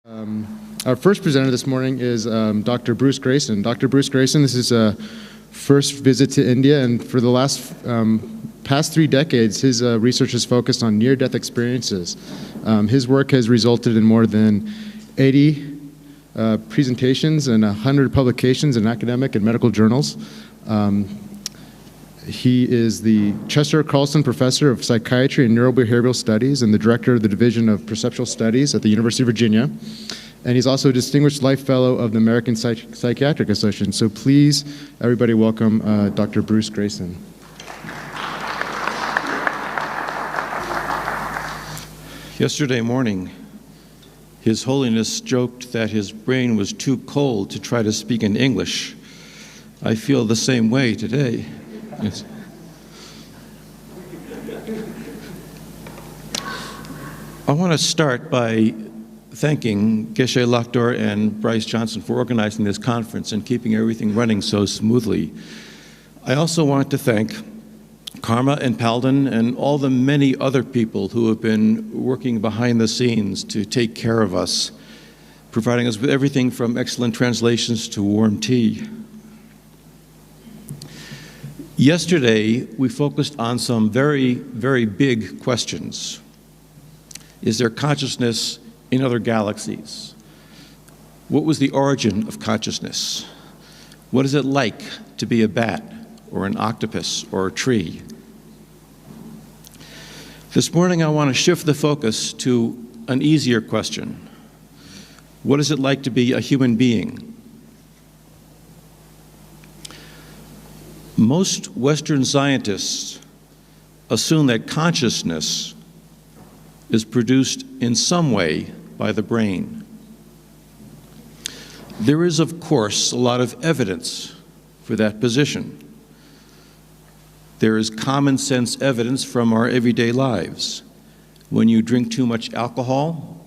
Our first presenter this morning is Dr. Bruce Grayson. Dr. Bruce Grayson, this is a first visit to India, and for the past 3 decades, his research is focused on near-death experiences. His work has resulted in more than 80 presentations and 100 publications in academic and medical journals. He is the Chester Carlson Professor of Psychiatry and Neurobehavioral Studies and the Director of the Division of Perceptual Studies at the University of Virginia. And he's also a Distinguished Life Fellow of the American Psychiatric Association. So please, everybody welcome Dr. Bruce Grayson. Yesterday morning, His Holiness joked that his brain was too cold to try to speak in English. I feel the same way today. Yes. I want to start by thanking Geshe Lakhdar and Bryce Johnson for organizing this conference and keeping everything running so smoothly. I also want to thank Karma and Palden and all the many other people who have been working behind the scenes to take care of us, providing us with everything from excellent translations to warm tea. Yesterday, we focused on some very, very big questions. Is there consciousness in other galaxies? What was the origin of consciousness? What is it like to be a bat or an octopus or a tree? This morning, I want to shift the focus to an easier question. What is it like to be a human being? Most Western scientists assume that consciousness is produced in some way by the brain. There is, of course, a lot of evidence for that position. There is common sense evidence from our everyday lives. When you drink too much alcohol,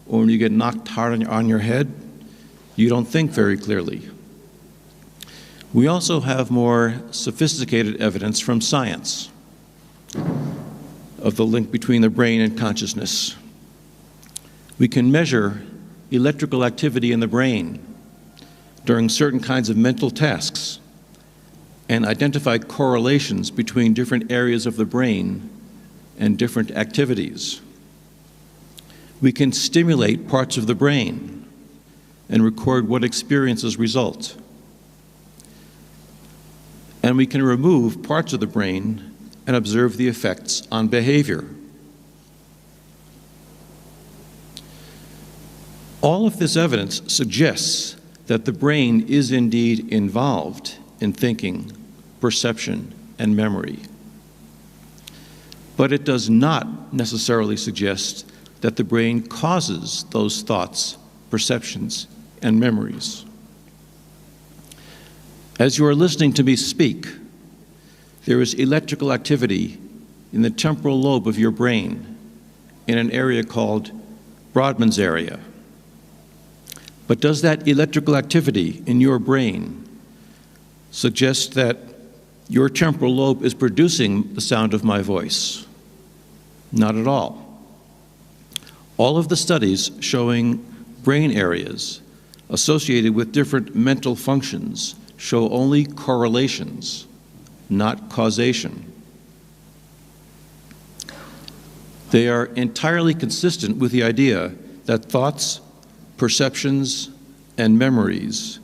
or when you get knocked hard on your head, you don't think very clearly. We also have more sophisticated evidence from science of the link between the brain and consciousness. We can measure electrical activity in the brain during certain kinds of mental tasks and identify correlations between different areas of the brain and different activities. We can stimulate parts of the brain and record what experiences result. And we can remove parts of the brain and observe the effects on behavior. All of this evidence suggests that the brain is indeed involved in thinking, perception, and memory. But it does not necessarily suggest that the brain causes those thoughts, perceptions, and memories. As you are listening to me speak, there is electrical activity in the temporal lobe of your brain in an area called Brodmann's area. But does that electrical activity in your brain suggest that your temporal lobe is producing the sound of my voice? Not at all. All of the studies showing brain areas associated with different mental functions show only correlations, not causation. They are entirely consistent with the idea that thoughts, perceptions, and memories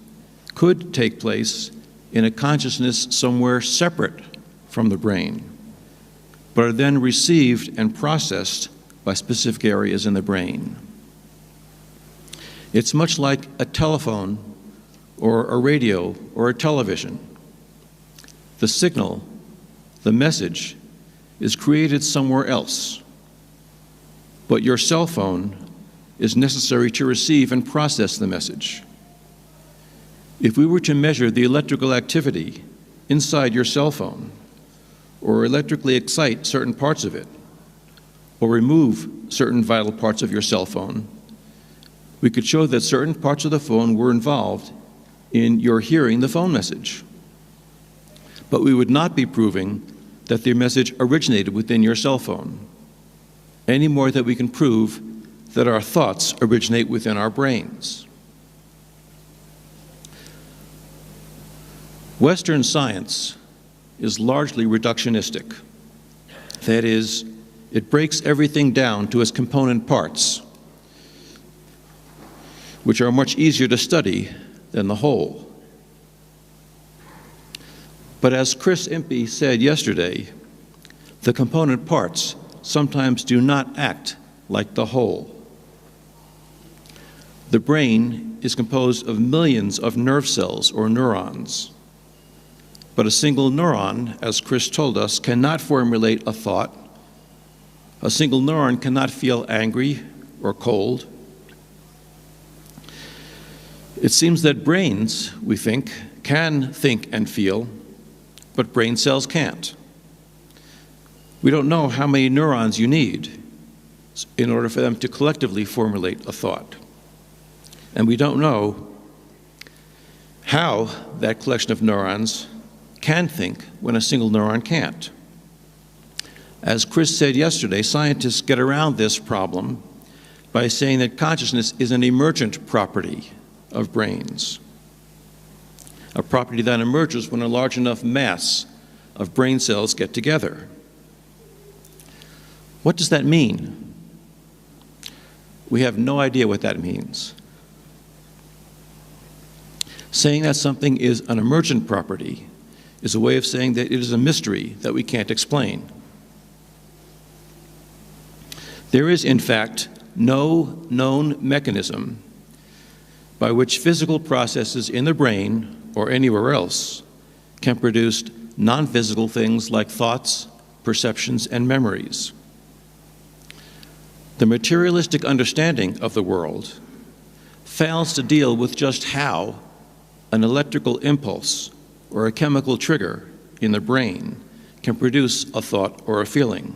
could take place in a consciousness somewhere separate from the brain, but are then received and processed by specific areas in the brain. It's much like a telephone or a radio or a television. The signal, the message, is created somewhere else, but your cell phone is necessary to receive and process the message. If we were to measure the electrical activity inside your cell phone, or electrically excite certain parts of it, or remove certain vital parts of your cell phone, we could show that certain parts of the phone were involved in your hearing the phone message. But we would not be proving that the message originated within your cell phone, any more than we can prove that our thoughts originate within our brains. Western science is largely reductionistic. That is, it breaks everything down to its component parts, which are much easier to study than the whole. But as Chris Impey said yesterday, the component parts sometimes do not act like the whole. The brain is composed of millions of nerve cells or neurons. But a single neuron, as Chris told us, cannot formulate a thought. A single neuron cannot feel angry or cold. It seems that brains, we think, can think and feel, but brain cells can't. We don't know how many neurons you need in order for them to collectively formulate a thought. And we don't know how that collection of neurons can think when a single neuron can't. As Chris said yesterday, scientists get around this problem by saying that consciousness is an emergent property of brains, a property that emerges when a large enough mass of brain cells get together. What does that mean? We have no idea what that means. Saying that something is an emergent property is a way of saying that it is a mystery that we can't explain. There is, in fact, no known mechanism by which physical processes in the brain or anywhere else can produce non-physical things like thoughts, perceptions, and memories. The materialistic understanding of the world fails to deal with just how an electrical impulse or a chemical trigger in the brain can produce a thought or a feeling,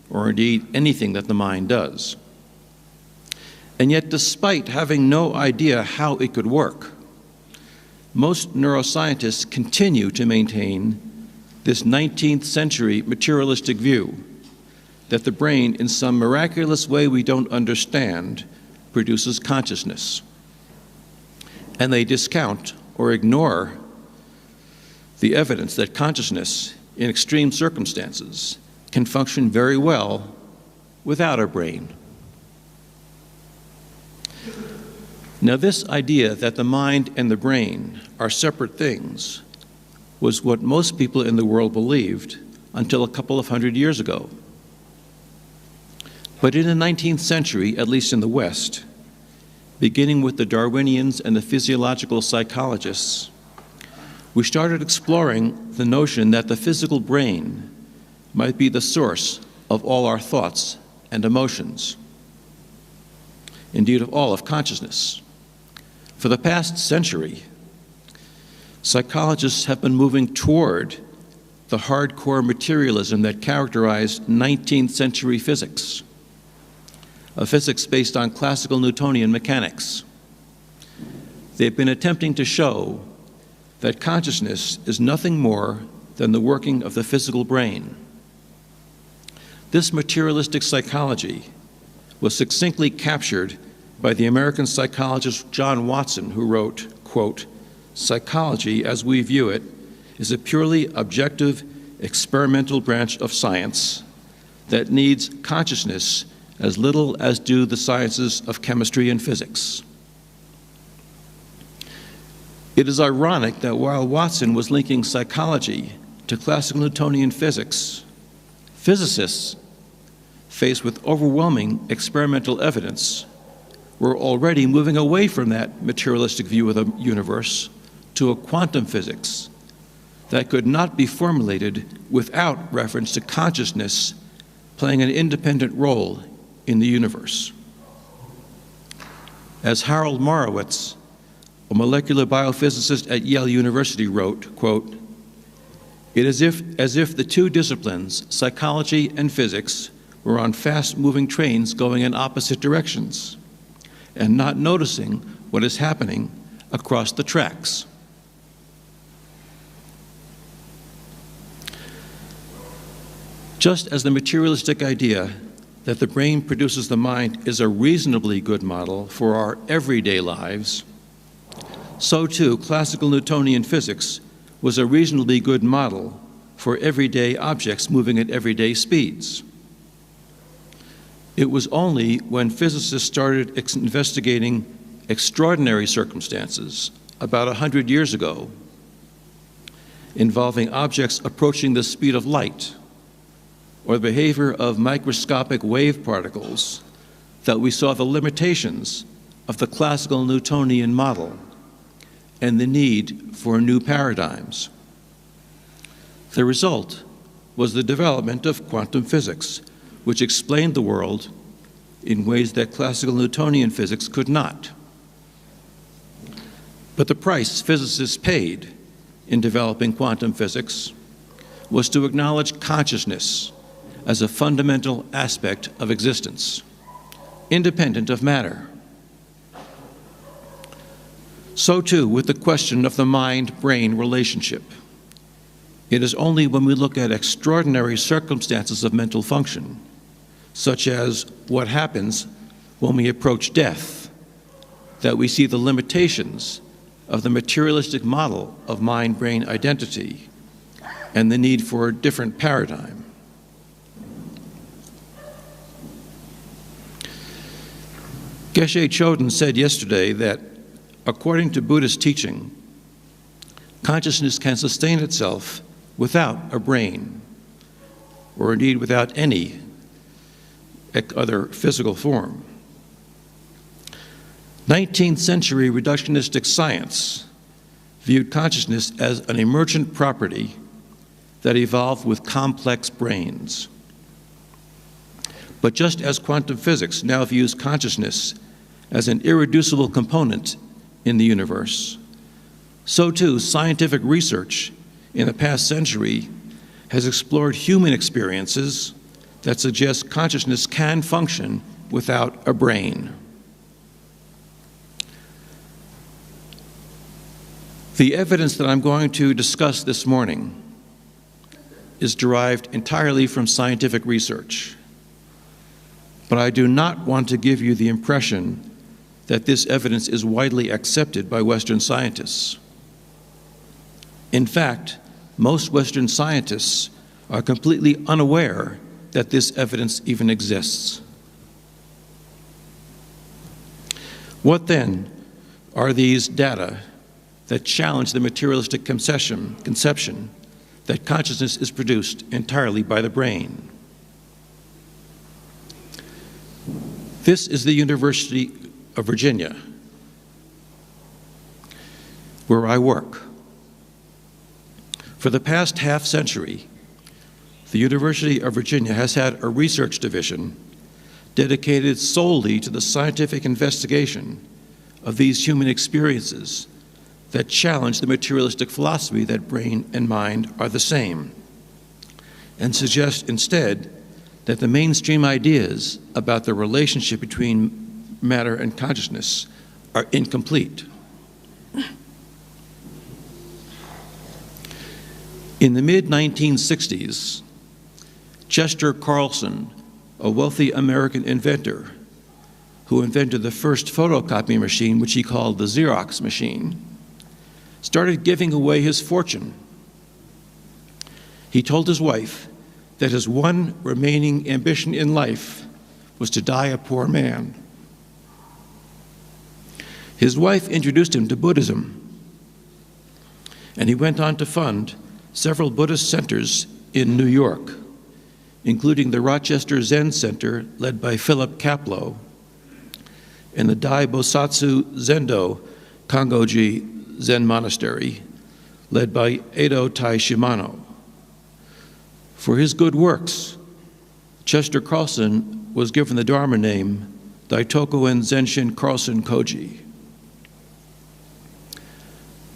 or indeed anything that the mind does. And yet, despite having no idea how it could work, most neuroscientists continue to maintain this 19th century materialistic view that the brain, in some miraculous way we don't understand, produces consciousness. And they discount or ignore the evidence that consciousness, in extreme circumstances, can function very well without a brain. Now, this idea that the mind and the brain are separate things was what most people in the world believed until a couple of hundred years ago. But in the 19th century, at least in the West, beginning with the Darwinians and the physiological psychologists, we started exploring the notion that the physical brain might be the source of all our thoughts and emotions, indeed of all of consciousness. For the past century, psychologists have been moving toward the hardcore materialism that characterized 19th century physics, a physics based on classical Newtonian mechanics. They've been attempting to show that consciousness is nothing more than the working of the physical brain. This materialistic psychology was succinctly captured by the American psychologist John Watson, who wrote, quote, "Psychology, as we view it, is a purely objective, experimental branch of science that needs consciousness as little as do the sciences of chemistry and physics." It is ironic that while Watson was linking psychology to classical Newtonian physics, physicists, faced with overwhelming experimental evidence, were already moving away from that materialistic view of the universe to a quantum physics that could not be formulated without reference to consciousness playing an independent role in the universe. As Harold Morowitz, a molecular biophysicist at Yale University, wrote, quote, "It is as if the two disciplines, psychology and physics, were on fast-moving trains going in opposite directions and not noticing what is happening across the tracks." Just as the materialistic idea that the brain produces the mind is a reasonably good model for our everyday lives, so too classical Newtonian physics was a reasonably good model for everyday objects moving at everyday speeds. It was only when physicists started investigating extraordinary circumstances about 100 years ago involving objects approaching the speed of light or the behavior of microscopic wave particles that we saw the limitations of the classical Newtonian model and the need for new paradigms. The result was the development of quantum physics, which explained the world in ways that classical Newtonian physics could not. But the price physicists paid in developing quantum physics was to acknowledge consciousness as a fundamental aspect of existence, independent of matter. So too with the question of the mind-brain relationship. It is only when we look at extraordinary circumstances of mental function, such as what happens when we approach death, that we see the limitations of the materialistic model of mind-brain identity and the need for a different paradigm. Geshe Choden said yesterday that, according to Buddhist teaching, consciousness can sustain itself without a brain, or indeed without any other physical form. 19th century reductionistic science viewed consciousness as an emergent property that evolved with complex brains. But just as quantum physics now views consciousness as an irreducible component in the universe, so too scientific research in the past century has explored human experiences that suggest consciousness can function without a brain. The evidence that I'm going to discuss this morning is derived entirely from scientific research. But I do not want to give you the impression that this evidence is widely accepted by Western scientists. In fact, most Western scientists are completely unaware that this evidence even exists. What then are these data that challenge the materialistic conception that consciousness is produced entirely by the brain? This is the University of Virginia, where I work. For the past half century, the University of Virginia has had a research division dedicated solely to the scientific investigation of these human experiences that challenge the materialistic philosophy that brain and mind are the same, and suggest instead that the mainstream ideas about the relationship between matter and consciousness are incomplete. In the mid-1960s, Chester Carlson, a wealthy American inventor who invented the first photocopying machine, which he called the Xerox machine, started giving away his fortune. He told his wife that his one remaining ambition in life was to die a poor man. His wife introduced him to Buddhism, and he went on to fund several Buddhist centers in New York, including the Rochester Zen Center, led by Philip Kapleau, and the Dai Bosatsu Zendo Kangoji Zen Monastery, led by Edo Tai Shimano. For his good works, Chester Carlson was given the Dharma name Daitokuin Zenshin Carlson Koji.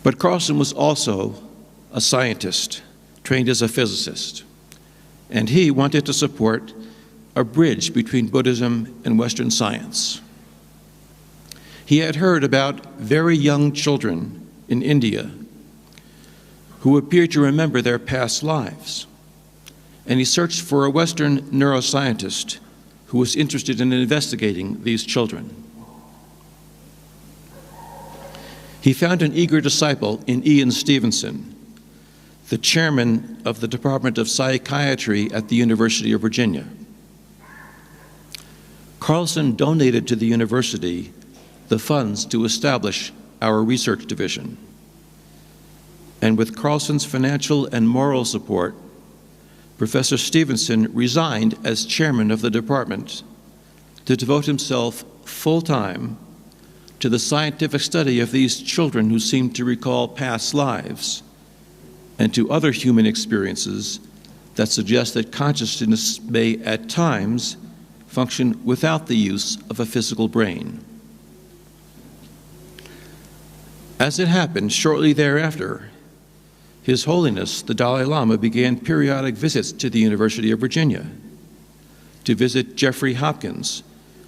But Carlson was also a scientist, trained as a physicist, and he wanted to support a bridge between Buddhism and Western science. He had heard about very young children in India who appeared to remember their past lives, and he searched for a Western neuroscientist who was interested in investigating these children. He found an eager disciple in Ian Stevenson, the chairman of the Department of Psychiatry at the University of Virginia. Carlson donated to the university the funds to establish our research division. And with Carlson's financial and moral support, Professor Stevenson resigned as chairman of the department to devote himself full-time to the scientific study of these children who seemed to recall past lives and to other human experiences that suggest that consciousness may at times function without the use of a physical brain. As it happened, shortly thereafter, His Holiness, the Dalai Lama, began periodic visits to the University of Virginia to visit Jeffrey Hopkins,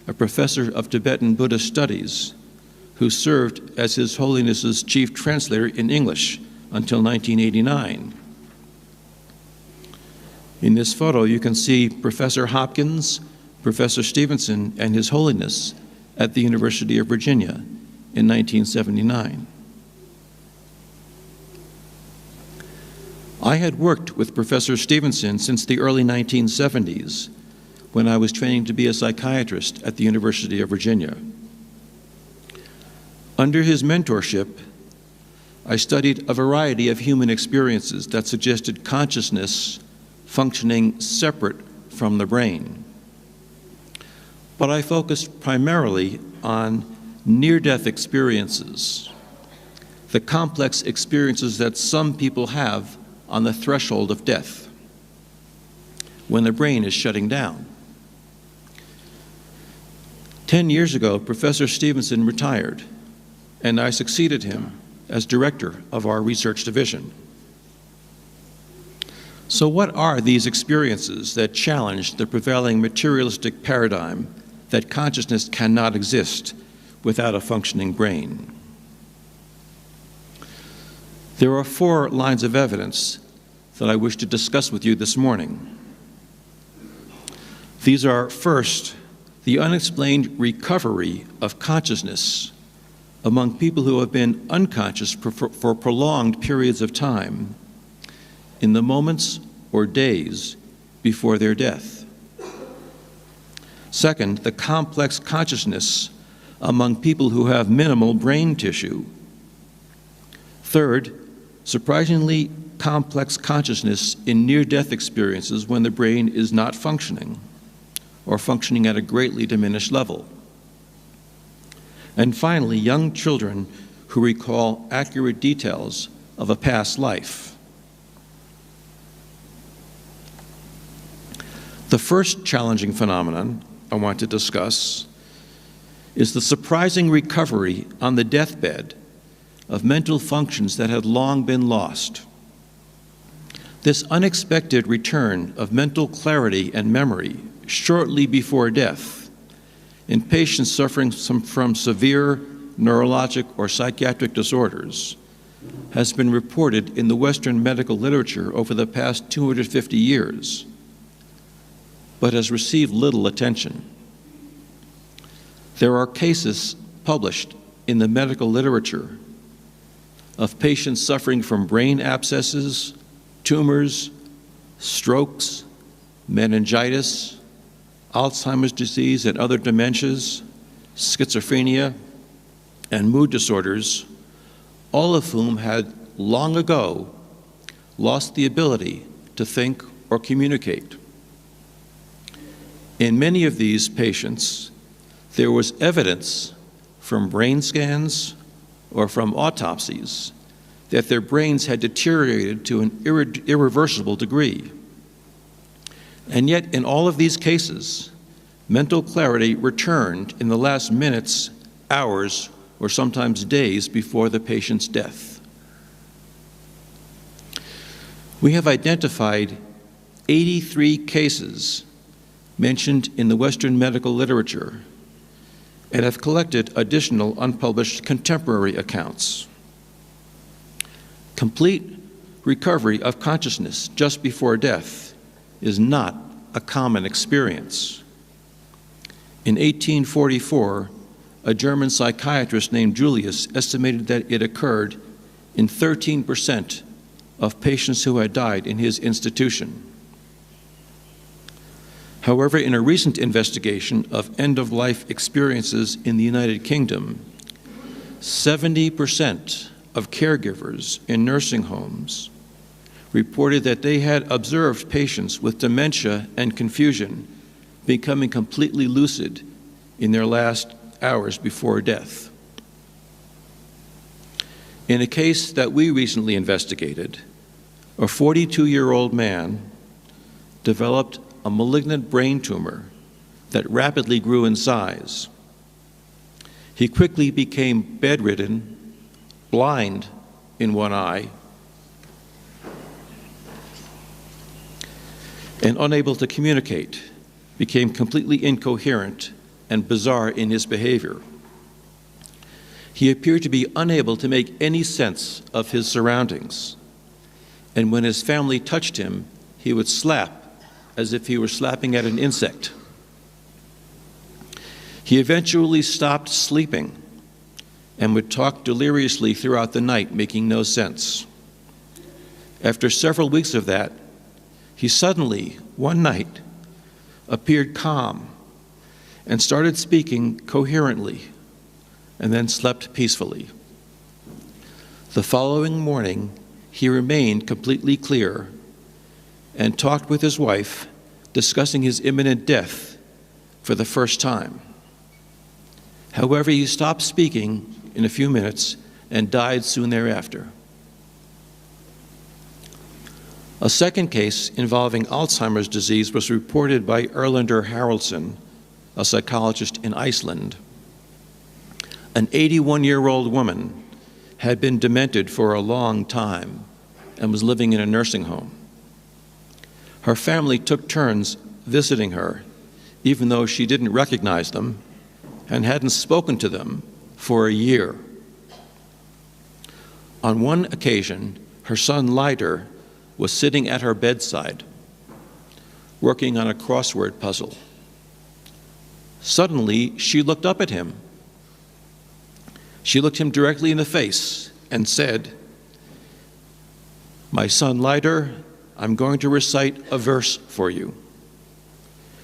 a professor of Tibetan Buddhist studies, who served as His Holiness's chief translator in English until 1989. In this photo, you can see Professor Hopkins, Professor Stevenson, and His Holiness at the University of Virginia in 1979. I had worked with Professor Stevenson since the early 1970s, when I was training to be a psychiatrist at the University of Virginia. Under his mentorship, I studied a variety of human experiences that suggested consciousness functioning separate from the brain. But I focused primarily on near-death experiences, the complex experiences that some people have on the threshold of death, when the brain is shutting down. 10 years ago, Professor Stevenson retired, and I succeeded him as director of our research division. So what are these experiences that challenge the prevailing materialistic paradigm that consciousness cannot exist without a functioning brain? There are 4 lines of evidence that I wish to discuss with you this morning. These are, first, the unexplained recovery of consciousness among people who have been unconscious for prolonged periods of time in the moments or days before their death. Second, the complex consciousness among people who have minimal brain tissue. Third, surprisingly complex consciousness in near-death experiences when the brain is not functioning or functioning at a greatly diminished level. And finally, young children who recall accurate details of a past life. The first challenging phenomenon I want to discuss is the surprising recovery on the deathbed of mental functions that had long been lost. This unexpected return of mental clarity and memory shortly before death in patients suffering from severe neurologic or psychiatric disorders has been reported in the Western medical literature over the past 250 years, but has received little attention. There are cases published in the medical literature of patients suffering from brain abscesses, tumors, strokes, meningitis, Alzheimer's disease and other dementias, schizophrenia, and mood disorders, all of whom had long ago lost the ability to think or communicate. In many of these patients, there was evidence from brain scans or from autopsies that their brains had deteriorated to an irreversible degree. And yet, in all of these cases, mental clarity returned in the last minutes, hours, or sometimes days before the patient's death. We have identified 83 cases mentioned in the Western medical literature and have collected additional unpublished contemporary accounts. Complete recovery of consciousness just before death is not a common experience. In 1844, a German psychiatrist named Julius estimated that it occurred in 13% of patients who had died in his institution. However, in a recent investigation of end-of-life experiences in the United Kingdom, 70% of caregivers in nursing homes reported that they had observed patients with dementia and confusion becoming completely lucid in their last hours before death. In a case that we recently investigated, a 42-year-old man developed a malignant brain tumor that rapidly grew in size. He quickly became bedridden, blind in one eye, and unable to communicate, became completely incoherent and bizarre in his behavior. He appeared to be unable to make any sense of his surroundings, and when his family touched him, he would slap as if he were slapping at an insect. He eventually stopped sleeping and would talk deliriously throughout the night, making no sense. After several weeks of that, he suddenly, one night, appeared calm and started speaking coherently, and then slept peacefully. The following morning, he remained completely clear and talked with his wife, discussing his imminent death for the first time. However, he stopped speaking in a few minutes and died soon thereafter. A second case involving Alzheimer's disease was reported by Erlander Haraldsson, a psychologist in Iceland. An 81-year-old woman had been demented for a long time and was living in a nursing home. Her family took turns visiting her, even though she didn't recognize them and hadn't spoken to them for a year. On one occasion, her son Leider was sitting at her bedside, working on a crossword puzzle. Suddenly, she looked up at him. She looked him directly in the face and said, "My son Leider, I'm going to recite a verse for you."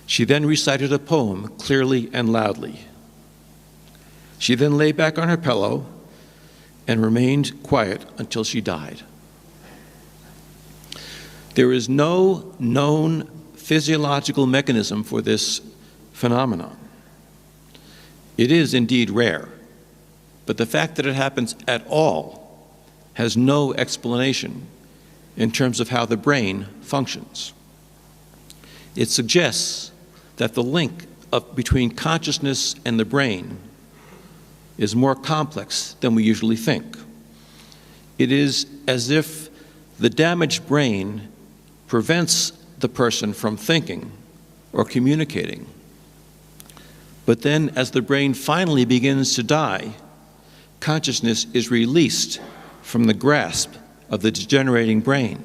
She then recited a poem clearly and loudly. She then lay back on her pillow and remained quiet until she died. There is no known physiological mechanism for this phenomenon. It is indeed rare, but the fact that it happens at all has no explanation in terms of how the brain functions. It suggests that the link between consciousness and the brain is more complex than we usually think. It is as if the damaged brain prevents the person from thinking or communicating. But then, as the brain finally begins to die, consciousness is released from the grasp of the degenerating brain.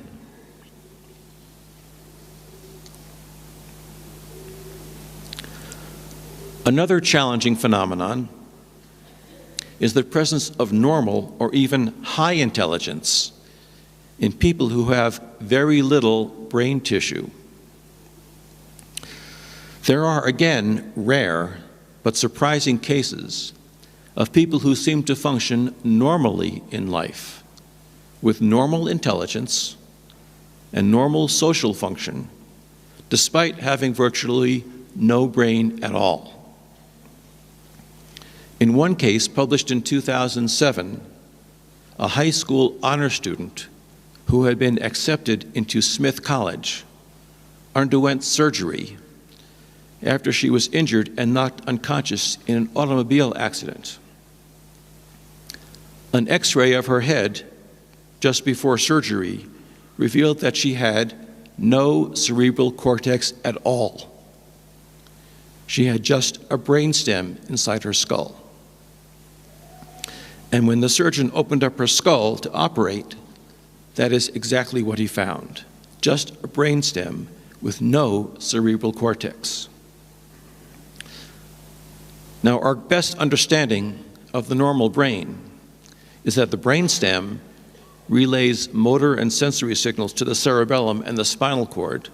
Another challenging phenomenon is the presence of normal or even high intelligence in people who have very little brain tissue. There are, again, rare but surprising cases of people who seem to function normally in life, with normal intelligence and normal social function, despite having virtually no brain at all. In one case, published in 2007, a high school honor student who had been accepted into Smith College underwent surgery after she was injured and knocked unconscious in an automobile accident. An X-ray of her head just before surgery revealed that she had no cerebral cortex at all. She had just a brainstem inside her skull. And when the surgeon opened up her skull to operate, that is exactly what he found, just a brainstem with no cerebral cortex. Now, our best understanding of the normal brain is that the brainstem relays motor and sensory signals to the cerebellum and the spinal cord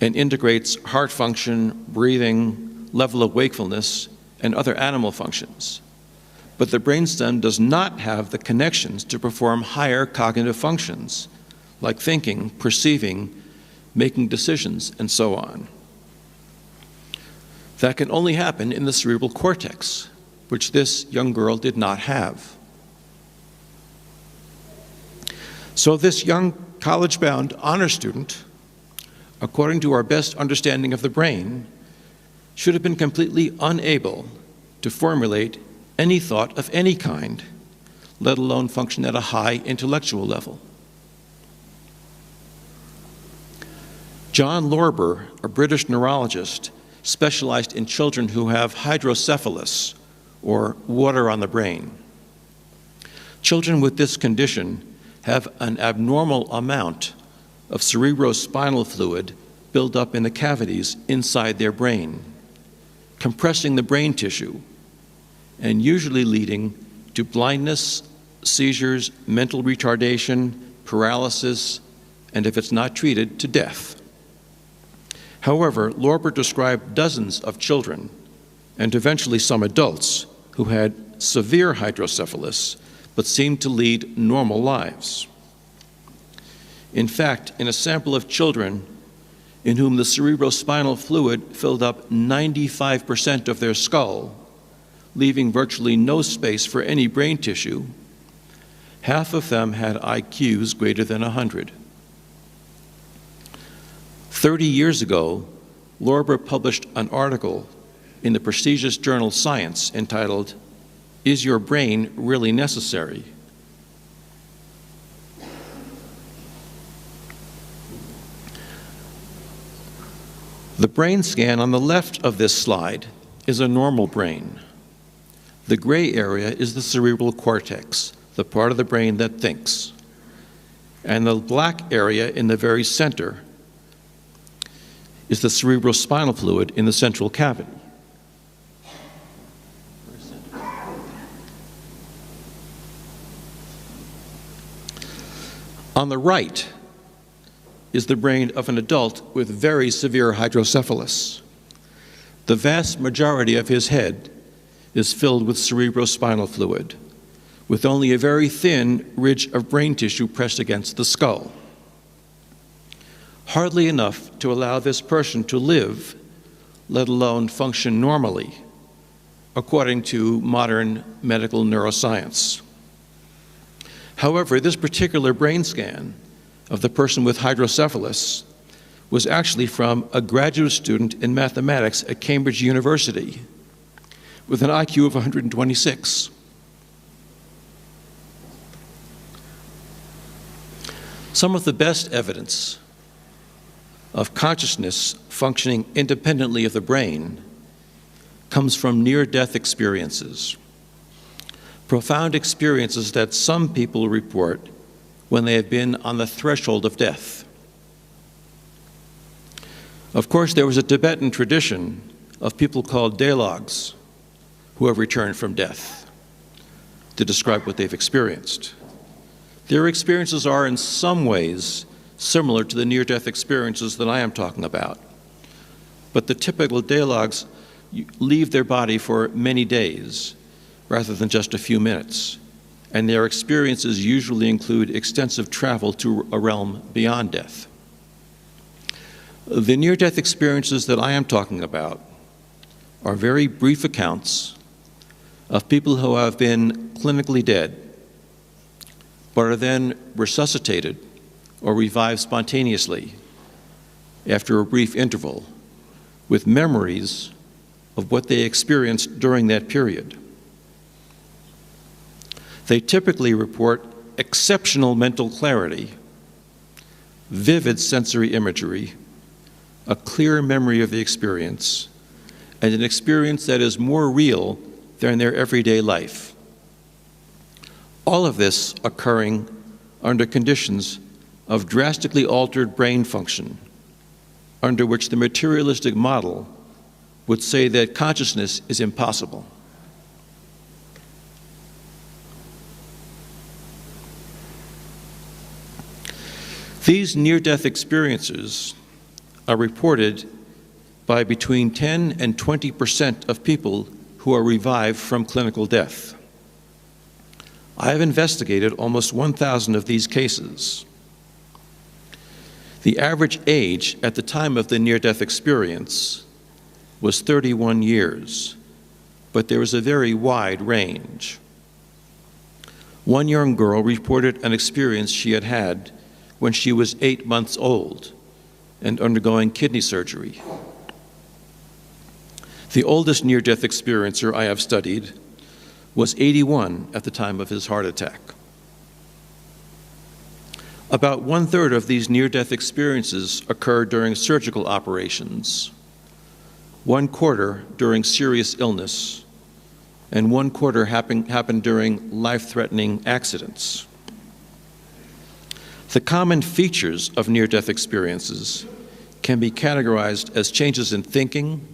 and integrates heart function, breathing, level of wakefulness, and other animal functions. But the brainstem does not have the connections to perform higher cognitive functions, like thinking, perceiving, making decisions, and so on. That can only happen in the cerebral cortex, which this young girl did not have. So this young college-bound honor student, according to our best understanding of the brain, should have been completely unable to formulate any thought of any kind, let alone function at a high intellectual level. John Lorber, a British neurologist, specialized in children who have hydrocephalus, or water on the brain. Children with this condition have an abnormal amount of cerebrospinal fluid build up in the cavities inside their brain, compressing the brain tissue and usually leading to blindness, seizures, mental retardation, paralysis, and if it's not treated, to death. However, Lorber described dozens of children and eventually some adults who had severe hydrocephalus but seemed to lead normal lives. In fact, in a sample of children in whom the cerebrospinal fluid filled up 95% of their skull, leaving virtually no space for any brain tissue, half of them had IQs greater than 100. 30 years ago, Lorber published an article in the prestigious journal Science entitled, "Is Your Brain Really Necessary?" The brain scan on the left of this slide is a normal brain. The gray area is the cerebral cortex, the part of the brain that thinks. And the black area in the very center is the cerebrospinal fluid in the central cavity. On the right is the brain of an adult with very severe hydrocephalus. The vast majority of his head is filled with cerebrospinal fluid, with only a very thin ridge of brain tissue pressed against the skull. Hardly enough to allow this person to live, let alone function normally, according to modern medical neuroscience. However, this particular brain scan of the person with hydrocephalus was actually from a graduate student in mathematics at Cambridge University with an IQ of 126. Some of the best evidence of consciousness functioning independently of the brain comes from near-death experiences. Profound experiences that some people report when they have been on the threshold of death. Of course, there was a Tibetan tradition of people called Dalogs who have returned from death to describe what they've experienced. Their experiences are in some ways similar to the near-death experiences that I am talking about. But the typical Dalogs leave their body for many days rather than just a few minutes, and their experiences usually include extensive travel to a realm beyond death. The near-death experiences that I am talking about are very brief accounts of people who have been clinically dead, but are then resuscitated or revived spontaneously after a brief interval with memories of what they experienced during that period. They typically report exceptional mental clarity, vivid sensory imagery, a clear memory of the experience, and an experience that is more real than their everyday life. All of this occurring under conditions of drastically altered brain function, under which the materialistic model would say that consciousness is impossible. These near-death experiences are reported by between 10 and 20% of people who are revived from clinical death. I have investigated almost 1,000 of these cases. The average age at the time of the near-death experience was 31 years, but there was a very wide range. One young girl reported an experience she had had when she was 8 months old and undergoing kidney surgery. The oldest near-death experiencer I have studied was 81 at the time of his heart attack. About 1/3 of these near-death experiences occur during surgical operations, 1/4 during serious illness, and 1/4 happen during life-threatening accidents. The common features of near-death experiences can be categorized as changes in thinking,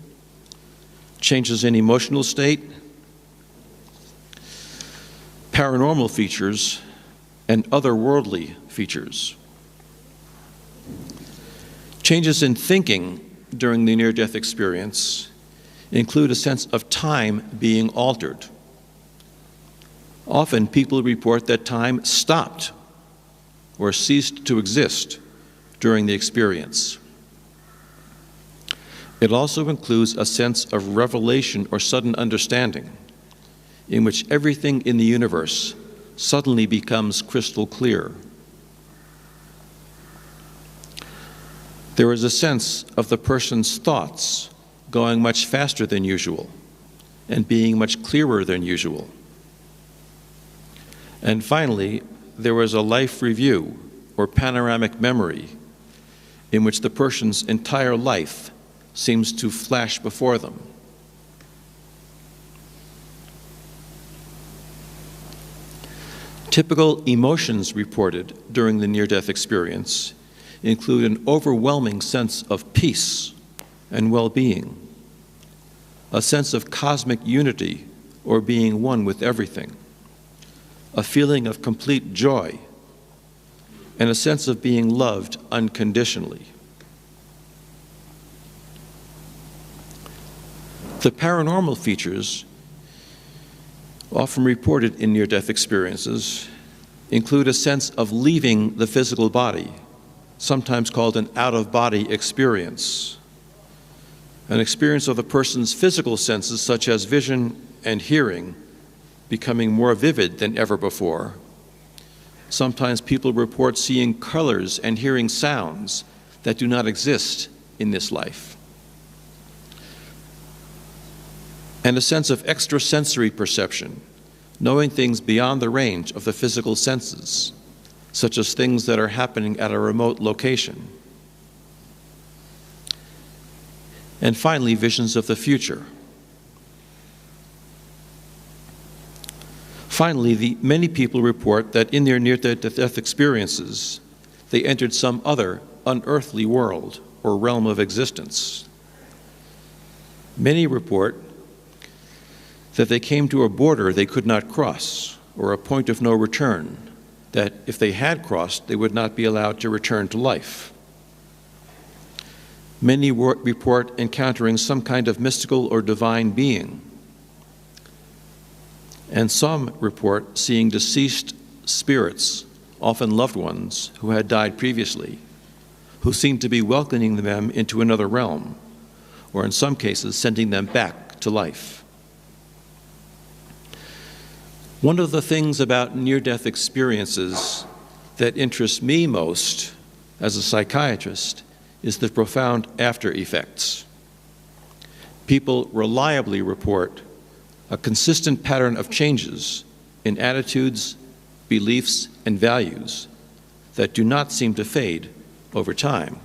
changes in emotional state, paranormal features, and otherworldly features. Changes in thinking during the near-death experience include a sense of time being altered. Often people report that time stopped or ceased to exist during the experience. It also includes a sense of revelation or sudden understanding, in which everything in the universe suddenly becomes crystal clear. There is a sense of the person's thoughts going much faster than usual and being much clearer than usual. And finally, there was a life review or panoramic memory in which the person's entire life seems to flash before them. Typical emotions reported during the near-death experience include an overwhelming sense of peace and well-being, a sense of cosmic unity or being one with everything, a feeling of complete joy, and a sense of being loved unconditionally. The paranormal features often reported in near-death experiences include a sense of leaving the physical body, sometimes called an out-of-body experience. An experience of the person's physical senses, such as vision and hearing, becoming more vivid than ever before. Sometimes people report seeing colors and hearing sounds that do not exist in this life. And a sense of extrasensory perception, knowing things beyond the range of the physical senses, such as things that are happening at a remote location. And finally, visions of the future. Finally, many people report that in their near-death experiences, they entered some other unearthly world or realm of existence. Many report that they came to a border they could not cross, or a point of no return, that if they had crossed, they would not be allowed to return to life. Many report encountering some kind of mystical or divine being, and some report seeing deceased spirits, often loved ones who had died previously, who seemed to be welcoming them into another realm, or in some cases sending them back to life. One of the things about near-death experiences that interests me most as a psychiatrist is the profound after effects. People reliably report a consistent pattern of changes in attitudes, beliefs, and values that do not seem to fade over time.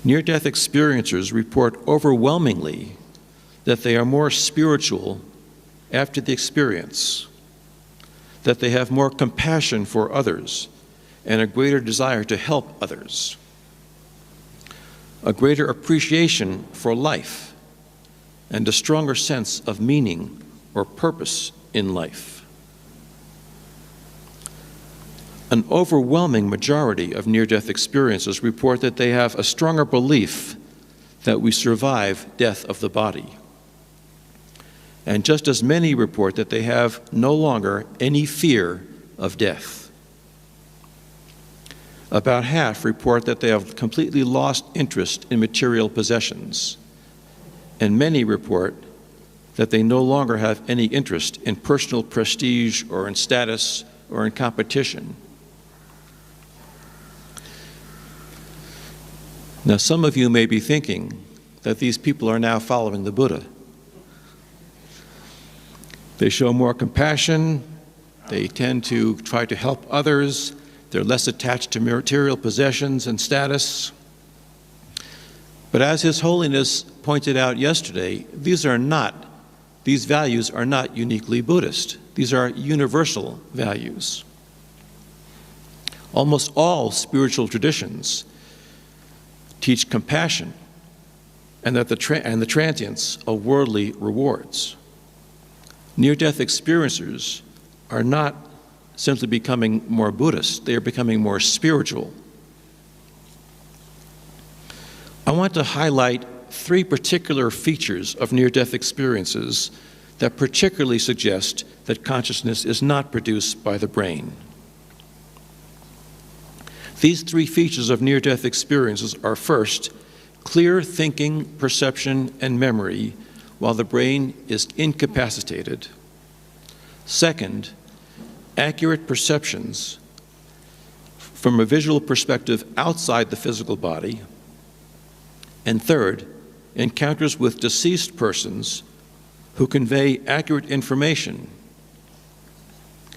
Near-death experiencers report overwhelmingly that they are more spiritual after the experience, that they have more compassion for others and a greater desire to help others. a greater appreciation for life, and a stronger sense of meaning or purpose in life. An overwhelming majority of near-death experiencers report that they have a stronger belief that we survive death of the body. And just as many report that they have no longer any fear of death. About half report that they have completely lost interest in material possessions, and many report that they no longer have any interest in personal prestige or in status or in competition. Now, some of you may be thinking that these people are now following the Buddha. They show more compassion, they tend to try to help others, they're less attached to material possessions and status. But as His Holiness pointed out yesterday, these values are not uniquely Buddhist. These are universal values. Almost all spiritual traditions teach compassion and the transience of worldly rewards. Near-death experiencers are not simply becoming more Buddhist, they are becoming more spiritual. I want to highlight three particular features of near-death experiences that particularly suggest that consciousness is not produced by the brain. These three features of near-death experiences are: first, clear thinking, perception, and memory while the brain is incapacitated. Second, accurate perceptions from a visual perspective outside the physical body. And third, encounters with deceased persons who convey accurate information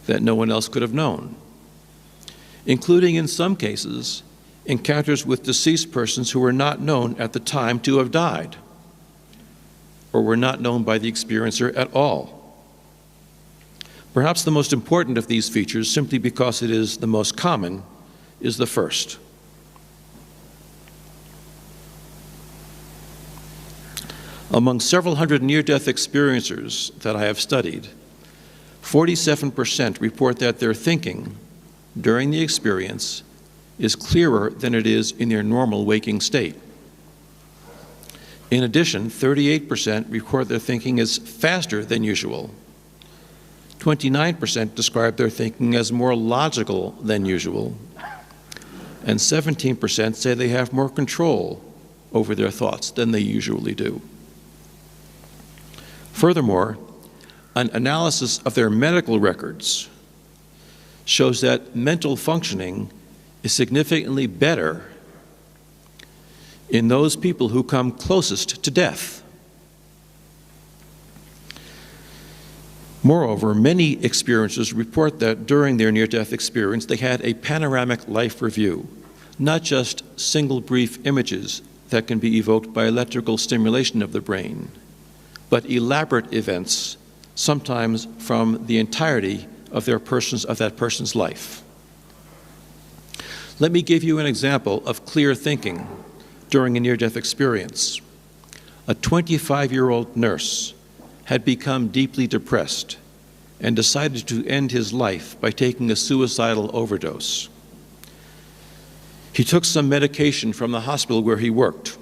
that no one else could have known, including, in some cases, encounters with deceased persons who were not known at the time to have died, or were not known by the experiencer at all. Perhaps the most important of these features, simply because it is the most common, is the first. Among several hundred near-death experiencers that I have studied, 47% report that their thinking during the experience is clearer than it is in their normal waking state. In addition, 38% report their thinking is faster than usual. 29% describe their thinking as more logical than usual. And 17% say they have more control over their thoughts than they usually do. Furthermore, an analysis of their medical records shows that mental functioning is significantly better in those people who come closest to death. Moreover, many experiencers report that during their near-death experience, they had a panoramic life review, not just single brief images that can be evoked by electrical stimulation of the brain, but elaborate events, sometimes from the entirety of that person's life. Let me give you an example of clear thinking during a near-death experience. A 25-year-old nurse had become deeply depressed and decided to end his life by taking a suicidal overdose. He took some medication from the hospital where he worked.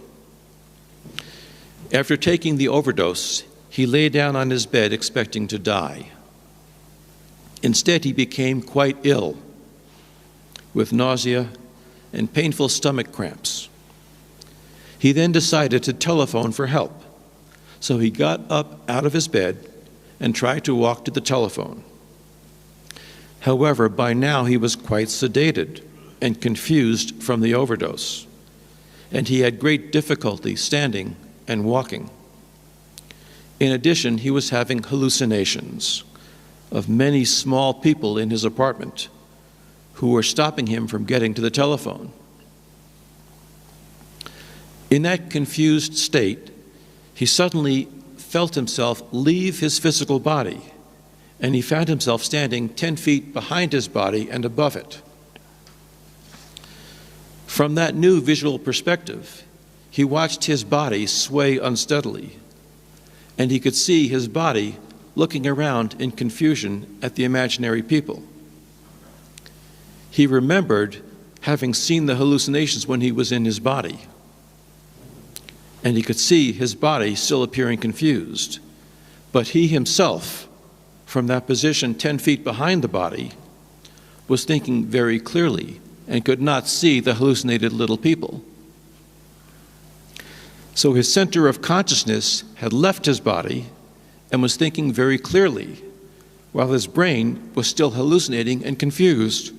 After taking the overdose, he lay down on his bed expecting to die. Instead, he became quite ill, with nausea and painful stomach cramps. He then decided to telephone for help, so he got up out of his bed and tried to walk to the telephone. However, by now he was quite sedated and confused from the overdose, and he had great difficulty standing and walking. In addition, he was having hallucinations of many small people in his apartment who were stopping him from getting to the telephone. In that confused state, he suddenly felt himself leave his physical body, and he found himself standing 10 feet behind his body and above it. From that new visual perspective, he watched his body sway unsteadily, and he could see his body looking around in confusion at the imaginary people. He remembered having seen the hallucinations when he was in his body, and he could see his body still appearing confused. But he himself, from that position 10 feet behind the body, was thinking very clearly and could not see the hallucinated little people. So his center of consciousness had left his body and was thinking very clearly, while his brain was still hallucinating and confused.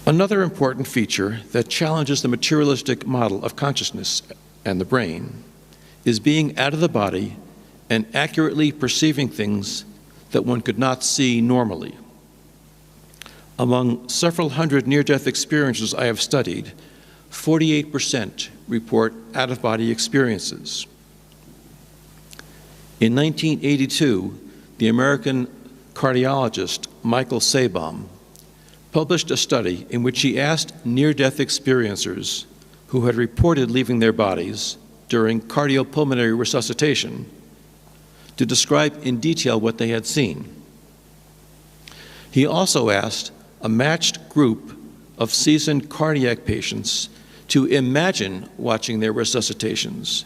Another important feature that challenges the materialistic model of consciousness and the brain is being out of the body and accurately perceiving things that one could not see normally. Among several hundred near-death experiences I have studied, 48% report out-of-body experiences. In 1982, the American cardiologist Michael Sabom published a study in which he asked near-death experiencers who had reported leaving their bodies during cardiopulmonary resuscitation to describe in detail what they had seen. He also asked a matched group of seasoned cardiac patients to imagine watching their resuscitations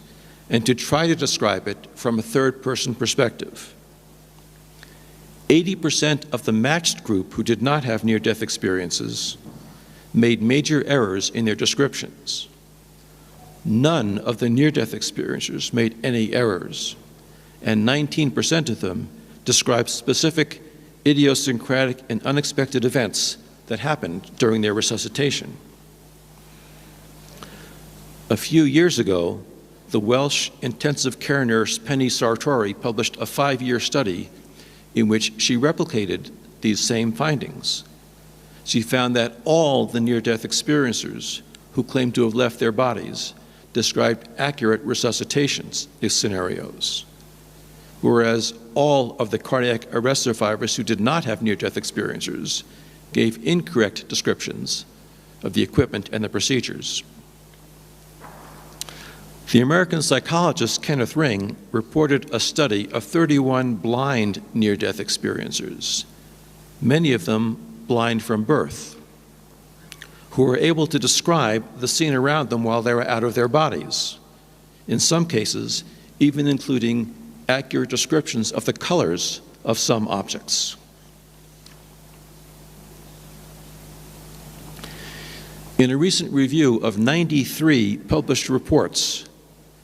and to try to describe it from a third-person perspective. 80% of the matched group who did not have near-death experiences made major errors in their descriptions. None of the near-death experiencers made any errors, and 19% of them described specific idiosyncratic and unexpected events that happened during their resuscitation. A few years ago, the Welsh intensive care nurse Penny Sartori published a 5-year study in which she replicated these same findings. She found that all the near-death experiencers who claimed to have left their bodies described accurate resuscitation scenarios, whereas all of the cardiac arrest survivors who did not have near-death experiencers gave incorrect descriptions of the equipment and the procedures. The American psychologist Kenneth Ring reported a study of 31 blind near-death experiencers, many of them blind from birth, who were able to describe the scene around them while they were out of their bodies, in some cases even including accurate descriptions of the colors of some objects. In a recent review of 93 published reports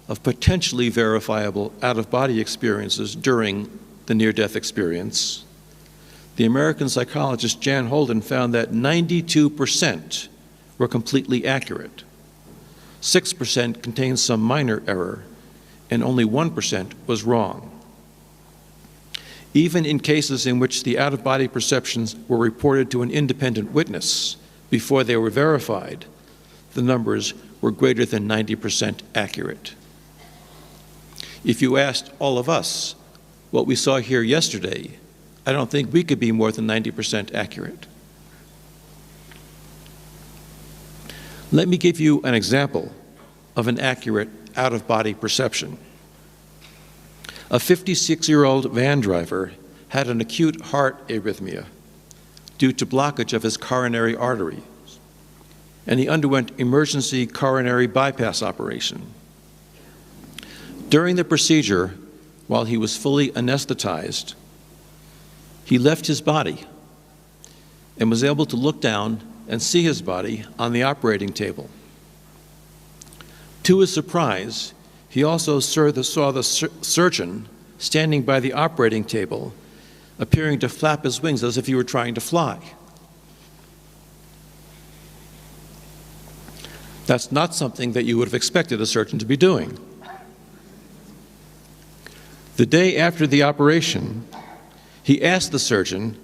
of potentially verifiable out-of-body experiences during the near-death experience, the American psychologist Jan Holden found that 92% were completely accurate, 6% contained some minor error, and only 1% was wrong. Even in cases in which the out-of-body perceptions were reported to an independent witness before they were verified, the numbers were greater than 90% accurate. If you asked all of us what we saw here yesterday, I don't think we could be more than 90% accurate. Let me give you an example of an accurate out-of-body perception. A 56-year-old van driver had an acute heart arrhythmia due to blockage of his coronary artery, and he underwent emergency coronary bypass operation. During the procedure, while he was fully anesthetized, he left his body and was able to look down and see his body on the operating table. To his surprise, he also saw the surgeon standing by the operating table, appearing to flap his wings as if he were trying to fly. That's not something that you would have expected a surgeon to be doing. The day after the operation, he asked the surgeon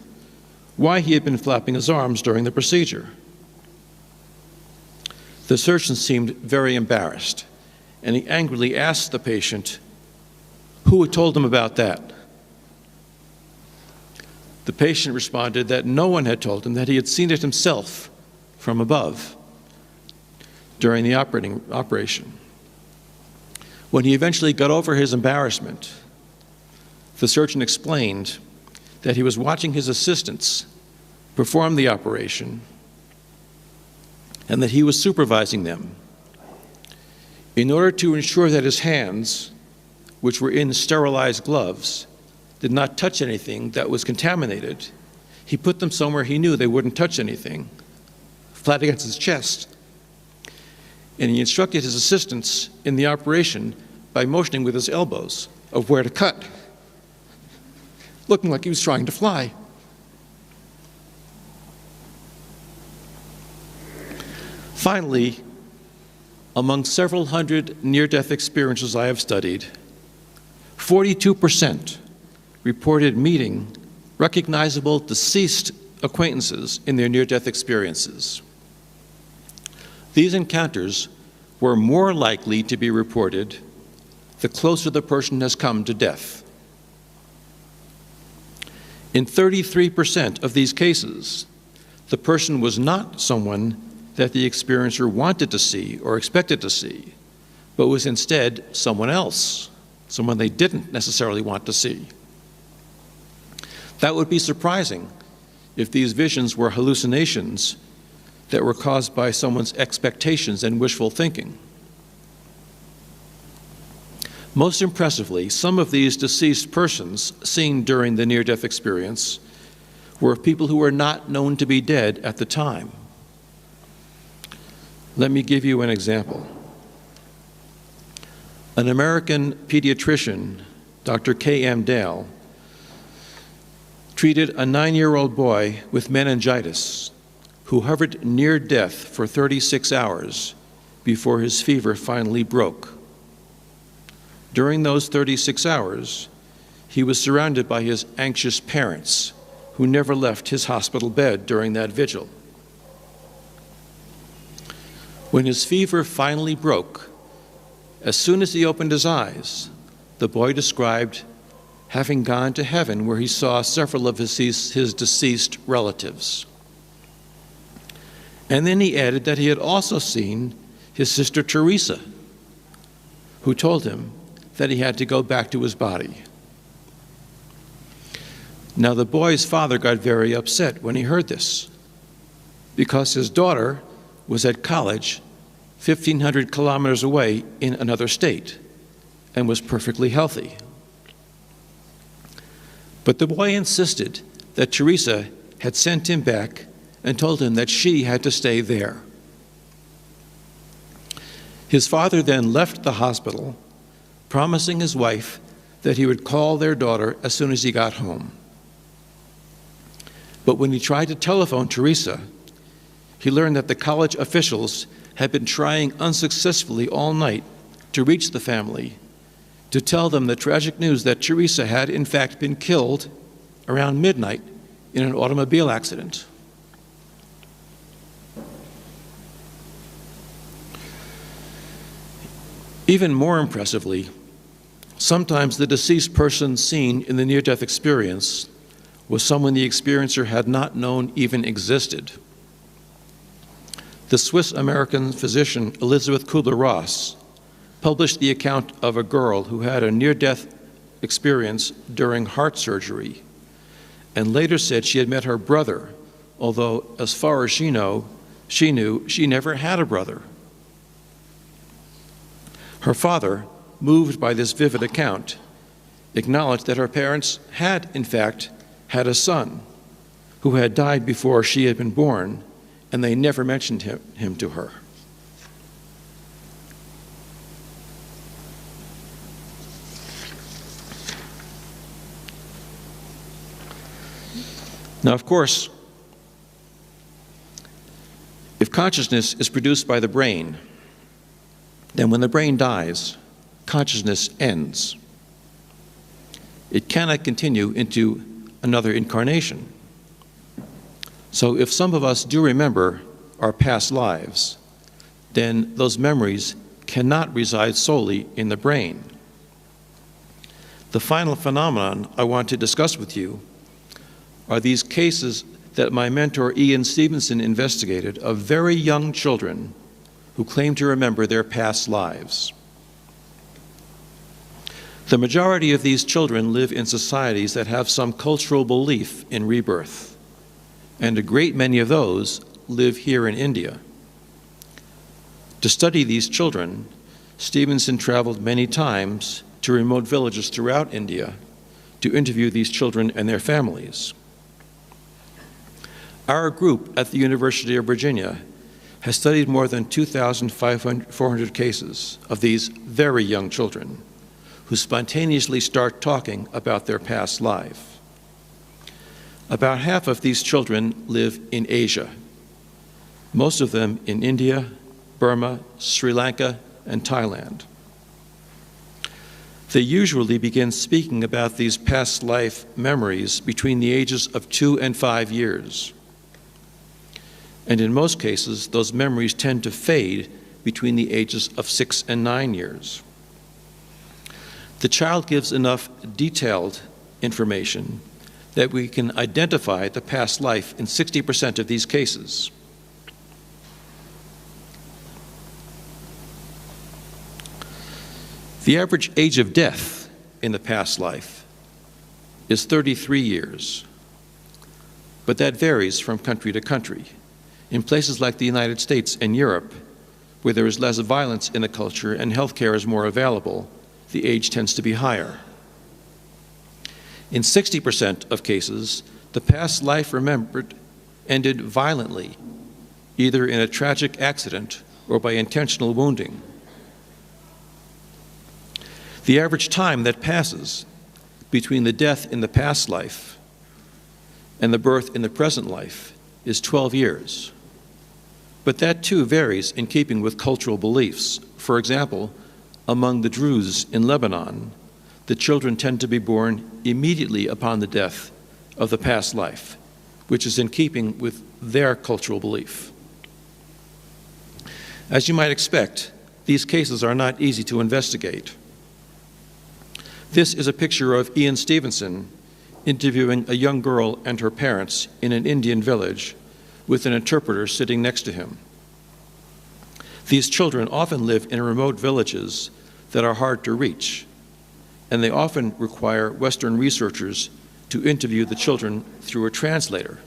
why he had been flapping his arms during the procedure. The surgeon seemed very embarrassed, and he angrily asked the patient who had told him about that. The patient responded that no one had told him, that he had seen it himself from above during the operation. When he eventually got over his embarrassment, the surgeon explained that he was watching his assistants perform the operation and that he was supervising them. In order to ensure that his hands, which were in sterilized gloves, did not touch anything that was contaminated, he put them somewhere he knew they wouldn't touch anything, flat against his chest. And he instructed his assistants in the operation by motioning with his elbows of where to cut, looking like he was trying to fly. Finally, among several hundred near-death experiences I have studied, 42% reported meeting recognizable deceased acquaintances in their near-death experiences. These encounters were more likely to be reported the closer the person has come to death. In 33% of these cases, the person was not someone that the experiencer wanted to see or expected to see, but was instead someone else, someone they didn't necessarily want to see. That would be surprising if these visions were hallucinations that were caused by someone's expectations and wishful thinking. Most impressively, some of these deceased persons seen during the near-death experience were people who were not known to be dead at the time. Let me give you an example. An American pediatrician, Dr. K.M. Dale, treated a 9-year-old boy with meningitis who hovered near death for 36 hours before his fever finally broke. During those 36 hours, he was surrounded by his anxious parents, who never left his hospital bed during that vigil. When his fever finally broke, as soon as he opened his eyes, the boy described having gone to heaven where he saw several of his deceased relatives. And then he added that he had also seen his sister Teresa, who told him that he had to go back to his body. Now, the boy's father got very upset when he heard this, because his daughter was at college 1,500 kilometers away in another state and was perfectly healthy. But the boy insisted that Teresa had sent him back and told him that she had to stay there. His father then left the hospital, promising his wife that he would call their daughter as soon as he got home. But when he tried to telephone Teresa, he learned that the college officials had been trying unsuccessfully all night to reach the family, to tell them the tragic news that Teresa had in fact been killed around midnight in an automobile accident. Even more impressively, sometimes the deceased person seen in the near-death experience was someone the experiencer had not known even existed. The Swiss-American physician Elizabeth Kubler-Ross published the account of a girl who had a near-death experience during heart surgery, and later said she had met her brother, although as far as she knew, she never had a brother. Her father, moved by this vivid account, acknowledged that her parents had, in fact, had a son who had died before she had been born, and they never mentioned him to her. Now, of course, if consciousness is produced by the brain, then when the brain dies, consciousness ends. It cannot continue into another incarnation. So if some of us do remember our past lives, then those memories cannot reside solely in the brain. The final phenomenon I want to discuss with you are these cases that my mentor Ian Stevenson investigated of very young children who claim to remember their past lives. The majority of these children live in societies that have some cultural belief in rebirth, and a great many of those live here in India. To study these children, Stevenson traveled many times to remote villages throughout India to interview these children and their families. Our group at the University of Virginia has studied more than 2,400 cases of these very young children who spontaneously start talking about their past life. About half of these children live in Asia, most of them in India, Burma, Sri Lanka, and Thailand. They usually begin speaking about these past life memories between the ages of 2 and 5 years. And in most cases, those memories tend to fade between the ages of 6 and 9 years. The child gives enough detailed information that we can identify the past life in 60% of these cases. The average age of death in the past life is 33 years, but that varies from country to country. In places like the United States and Europe, where there is less violence in the culture and healthcare is more available, the age tends to be higher. In 60% of cases, the past life remembered ended violently, either in a tragic accident or by intentional wounding. The average time that passes between the death in the past life and the birth in the present life is 12 years. But that too varies in keeping with cultural beliefs. For example, among the Druze in Lebanon, the children tend to be born immediately upon the death of the past life, which is in keeping with their cultural belief. As you might expect, these cases are not easy to investigate. This is a picture of Ian Stevenson interviewing a young girl and her parents in an Indian village with an interpreter sitting next to him. These children often live in remote villages that are hard to reach, and they often require Western researchers to interview the children through a translator.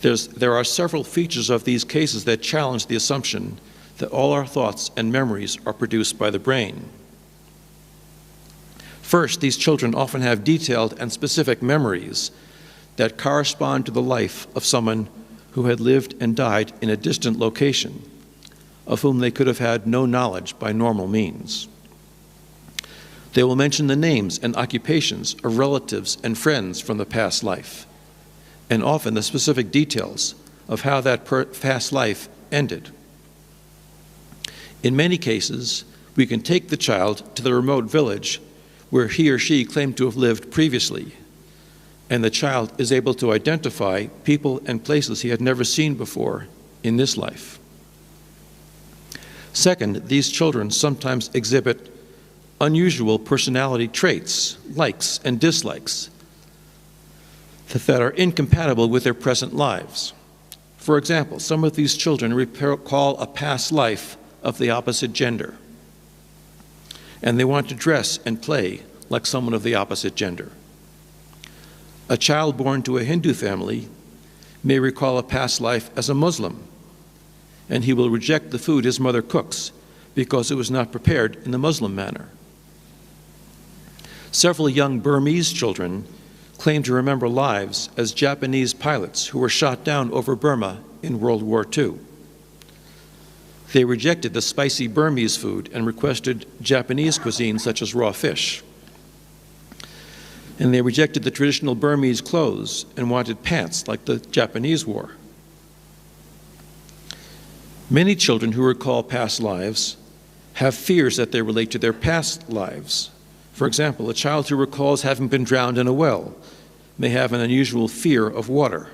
There are several features of these cases that challenge the assumption that all our thoughts and memories are produced by the brain. First, these children often have detailed and specific memories that correspond to the life of someone who had lived and died in a distant location, of whom they could have had no knowledge by normal means. They will mention the names and occupations of relatives and friends from the past life, and often the specific details of how that past life ended. In many cases, we can take the child to the remote village where he or she claimed to have lived previously, and the child is able to identify people and places he had never seen before in this life. Second, these children sometimes exhibit unusual personality traits, likes and dislikes, that are incompatible with their present lives. For example, some of these children recall a past life of the opposite gender, and they want to dress and play like someone of the opposite gender. A child born to a Hindu family may recall a past life as a Muslim, and he will reject the food his mother cooks because it was not prepared in the Muslim manner. Several young Burmese children claim to remember lives as Japanese pilots who were shot down over Burma in World War II. They rejected the spicy Burmese food and requested Japanese cuisine such as raw fish. And they rejected the traditional Burmese clothes and wanted pants like the Japanese wore. Many children who recall past lives have fears that they relate to their past lives. For example, a child who recalls having been drowned in a well may have an unusual fear of water.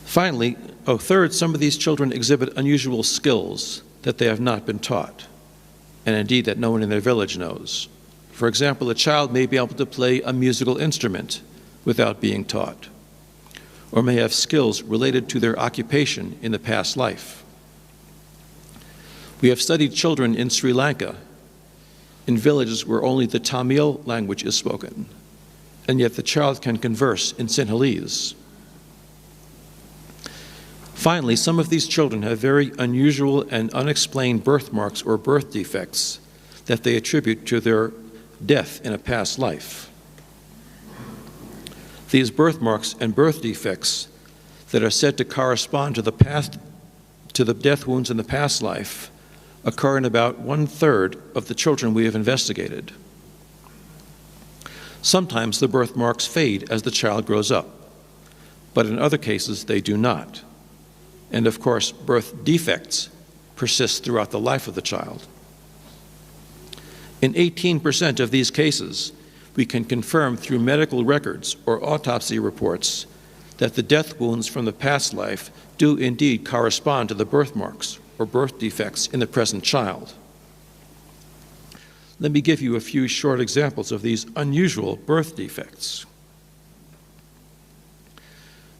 Finally, third, some of these children exhibit unusual skills that they have not been taught, and indeed that no one in their village knows. For example, a child may be able to play a musical instrument without being taught, or may have skills related to their occupation in the past life. We have studied children in Sri Lanka, in villages where only the Tamil language is spoken, and yet the child can converse in Sinhalese. Finally, some of these children have very unusual and unexplained birthmarks or birth defects that they attribute to their death in a past life. These birthmarks and birth defects that are said to correspond to the death wounds in the past life occur in about 1/3 of the children we have investigated. Sometimes the birthmarks fade as the child grows up, but in other cases they do not. And of course, birth defects persist throughout the life of the child. In 18% of these cases, we can confirm through medical records or autopsy reports that the death wounds from the past life do indeed correspond to the birthmarks or birth defects in the present child. Let me give you a few short examples of these unusual birth defects.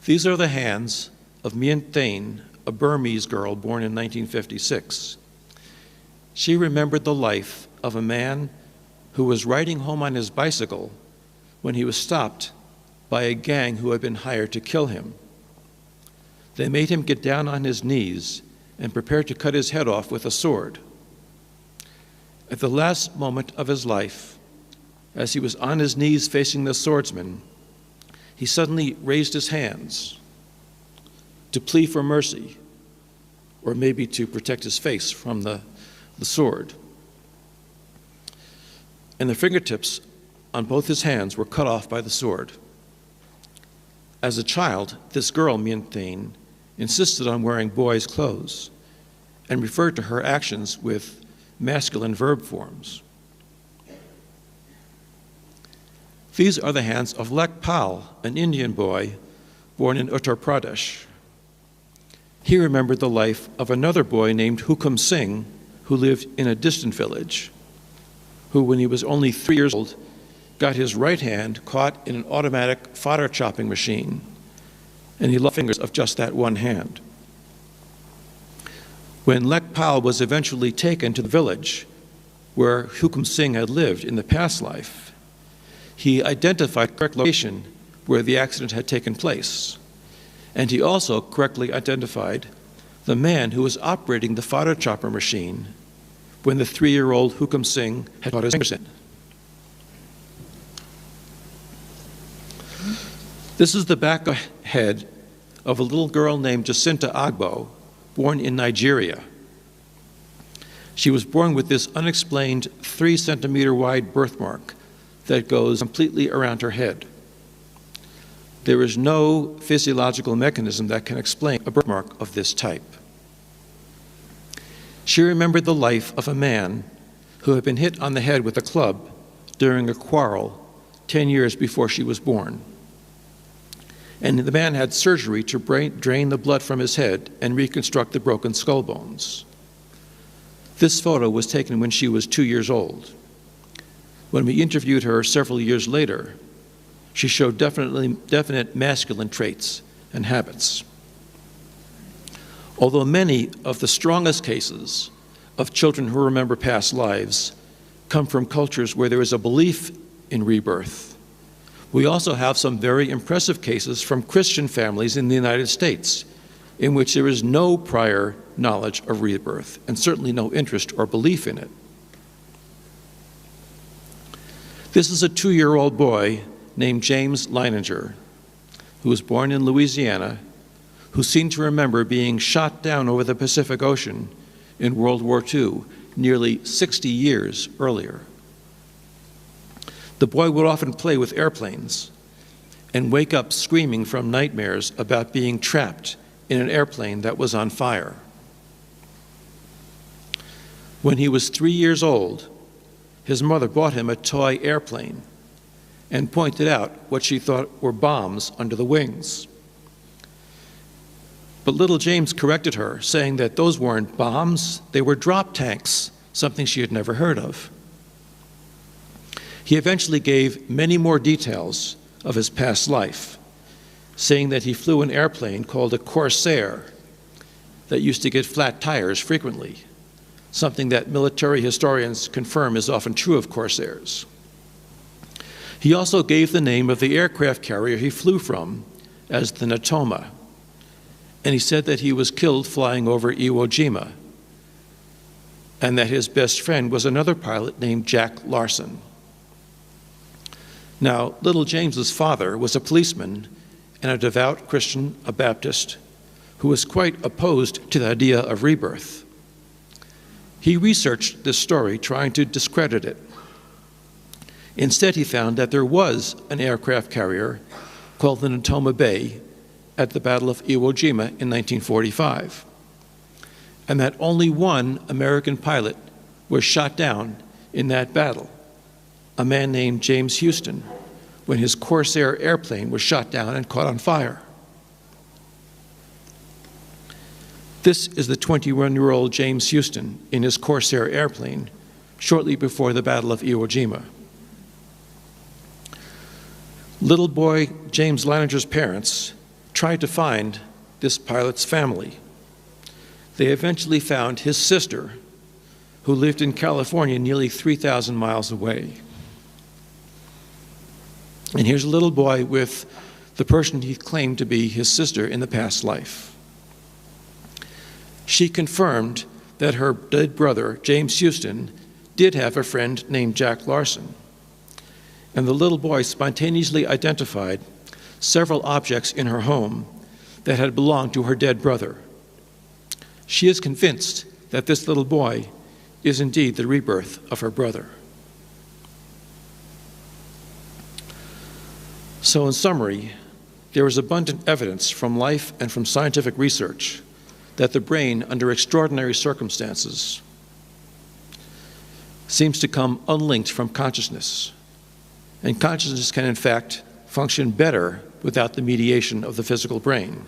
These are the hands of Mien Thein, a Burmese girl born in 1956. She remembered the life of a man who was riding home on his bicycle when he was stopped by a gang who had been hired to kill him. They made him get down on his knees and prepare to cut his head off with a sword. At the last moment of his life, as he was on his knees facing the swordsman, he suddenly raised his hands to plead for mercy, or maybe to protect his face from the sword. And the fingertips on both his hands were cut off by the sword. As a child, this girl, Mien Thein, insisted on wearing boys' clothes and referred to her actions with masculine verb forms. These are the hands of Lek Pal, an Indian boy born in Uttar Pradesh. He remembered the life of another boy named Hukum Singh, who lived in a distant village, who, when he was only 3 years old, got his right hand caught in an automatic fodder chopping machine, and he lost fingers of just that one hand. When Lek Pal was eventually taken to the village where Hukum Singh had lived in the past life, he identified the correct location where the accident had taken place, and he also correctly identified the man who was operating the fodder chopper machine when the 3-year-old Hukum Singh had caught his fingers in. This is the back head of a little girl named Jacinta Agbo, born in Nigeria. She was born with this unexplained 3-centimeter wide birthmark that goes completely around her head. There is no physiological mechanism that can explain a birthmark of this type. She remembered the life of a man who had been hit on the head with a club during a quarrel 10 years before she was born. And the man had surgery to drain the blood from his head and reconstruct the broken skull bones. This photo was taken when she was 2 years old. When we interviewed her several years later, she showed definite masculine traits and habits. Although many of the strongest cases of children who remember past lives come from cultures where there is a belief in rebirth, we also have some very impressive cases from Christian families in the United States in which there is no prior knowledge of rebirth and certainly no interest or belief in it. This is a 2-year-old boy named James Leininger, who was born in Louisiana, who seemed to remember being shot down over the Pacific Ocean in World War II nearly 60 years earlier. The boy would often play with airplanes and wake up screaming from nightmares about being trapped in an airplane that was on fire. When he was 3 years old, his mother bought him a toy airplane and pointed out what she thought were bombs under the wings. But little James corrected her, saying that those weren't bombs, they were drop tanks, something she had never heard of. He eventually gave many more details of his past life, saying that he flew an airplane called a Corsair that used to get flat tires frequently, something that military historians confirm is often true of Corsairs. He also gave the name of the aircraft carrier he flew from as the Natoma, and he said that he was killed flying over Iwo Jima, and that his best friend was another pilot named Jack Larson. Now, little James's father was a policeman and a devout Christian, a Baptist, who was quite opposed to the idea of rebirth. He researched this story, trying to discredit it. Instead, he found that there was an aircraft carrier called the Natoma Bay at the Battle of Iwo Jima in 1945, and that only one American pilot was shot down in that battle, a man named James Houston, when his Corsair airplane was shot down and caught on fire. This is the 21-year-old James Houston in his Corsair airplane shortly before the Battle of Iwo Jima. Little boy James Leininger's parents tried to find this pilot's family. They eventually found his sister, who lived in California nearly 3,000 miles away. And here's a little boy with the person he claimed to be his sister in the past life. She confirmed that her dead brother, James Houston, did have a friend named Jack Larson. And the little boy spontaneously identified several objects in her home that had belonged to her dead brother. She is convinced that this little boy is indeed the rebirth of her brother. So in summary, there is abundant evidence from life and from scientific research that the brain, under extraordinary circumstances, seems to come unlinked from consciousness. And consciousness can, in fact, function better without the mediation of the physical brain.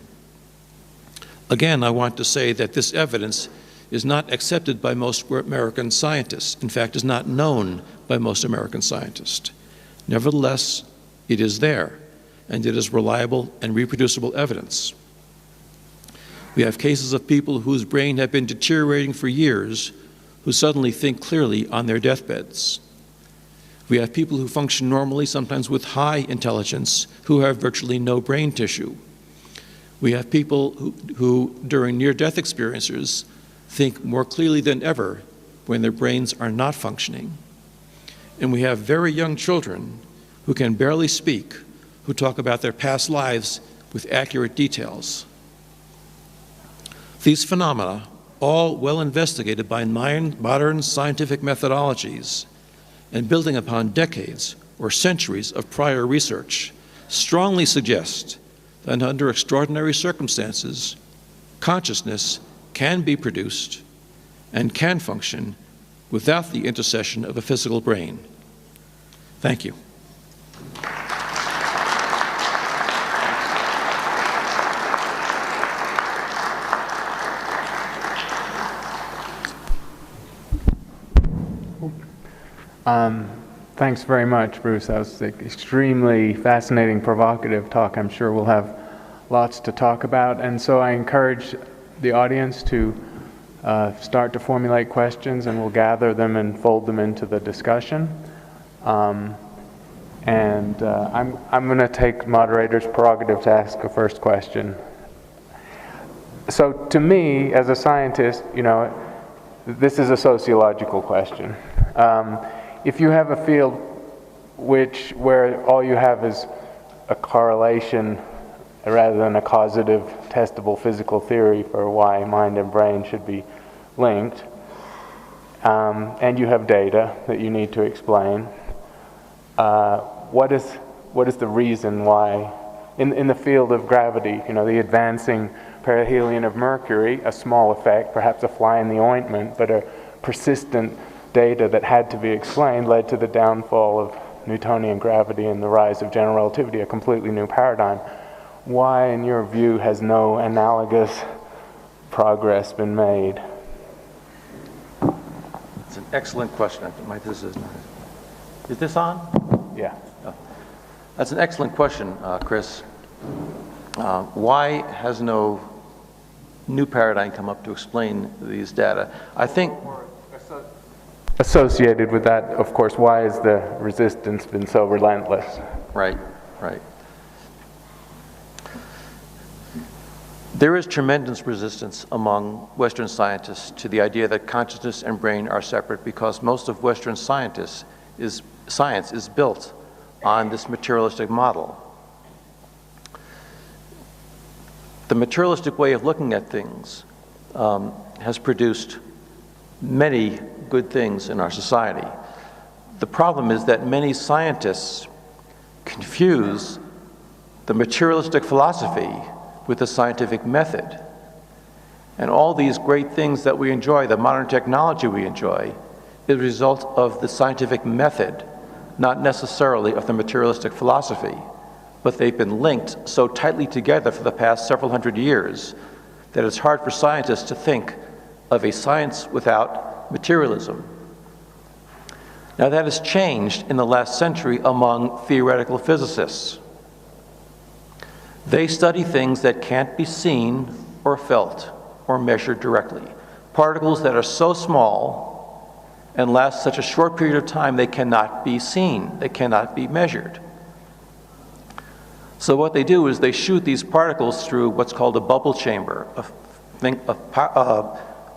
Again, I want to say that this evidence is not accepted by most American scientists. In fact, is not known by most American scientists. Nevertheless, it is there, and it is reliable and reproducible evidence. We have cases of people whose brain have been deteriorating for years who suddenly think clearly on their deathbeds. We have people who function normally, sometimes with high intelligence, who have virtually no brain tissue. We have people who during near-death experiences, think more clearly than ever when their brains are not functioning. And we have very young children who can barely speak, who talk about their past lives with accurate details. These phenomena, all well investigated by modern scientific methodologies and building upon decades or centuries of prior research, strongly suggest that under extraordinary circumstances, consciousness can be produced and can function without the intercession of a physical brain. Thank you. Thanks very much, Bruce. That was an extremely fascinating, provocative talk. I'm sure we'll have lots to talk about. And so I encourage the audience to start to formulate questions, and we'll gather them and fold them into the discussion. I'm going to take moderator's prerogative to ask a first question. So to me, as a scientist, you know, this is a sociological question. If you have a field where all you have is a correlation rather than a causative, testable physical theory for why mind and brain should be linked, and you have data that you need to explain, what is the reason why, in the field of gravity, you know, the advancing perihelion of Mercury, a small effect, perhaps a fly in the ointment, but a persistent data that had to be explained led to the downfall of Newtonian gravity and the rise of general relativity, a completely new paradigm. Why, in your view, has no analogous progress been made? It's an excellent question. Is this on? Yeah. That's an excellent question, Chris. Why has no new paradigm come up to explain these data? I think associated with that, of course, why has the resistance been so relentless? Right. There is tremendous resistance among Western scientists to the idea that consciousness and brain are separate, because most of Western science is built on this materialistic model. The materialistic way of looking at things has produced many good things in our society. The problem is that many scientists confuse the materialistic philosophy with the scientific method. And all these great things that we enjoy, the modern technology we enjoy, is a result of the scientific method, not necessarily of the materialistic philosophy. But they've been linked so tightly together for the past several hundred years that it's hard for scientists to think of a science without materialism. Now that has changed in the last century among theoretical physicists. They study things that can't be seen or felt or measured directly. Particles that are so small and last such a short period of time they cannot be seen, they cannot be measured. So what they do is they shoot these particles through what's called a bubble chamber, a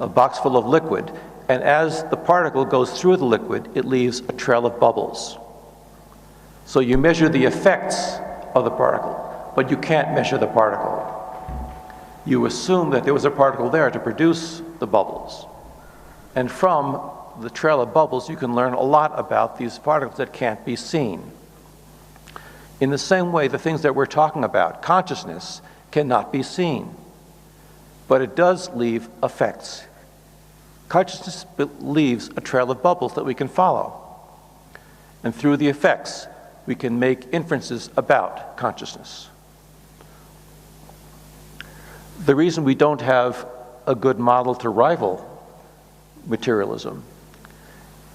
box full of liquid. And as the particle goes through the liquid, it leaves a trail of bubbles. So you measure the effects of the particle, but you can't measure the particle. You assume that there was a particle there to produce the bubbles. And from the trail of bubbles, you can learn a lot about these particles that can't be seen. In the same way, the things that we're talking about, consciousness, cannot be seen, but it does leave effects. Consciousness leaves a trail of bubbles that we can follow. And through the effects, we can make inferences about consciousness. The reason we don't have a good model to rival materialism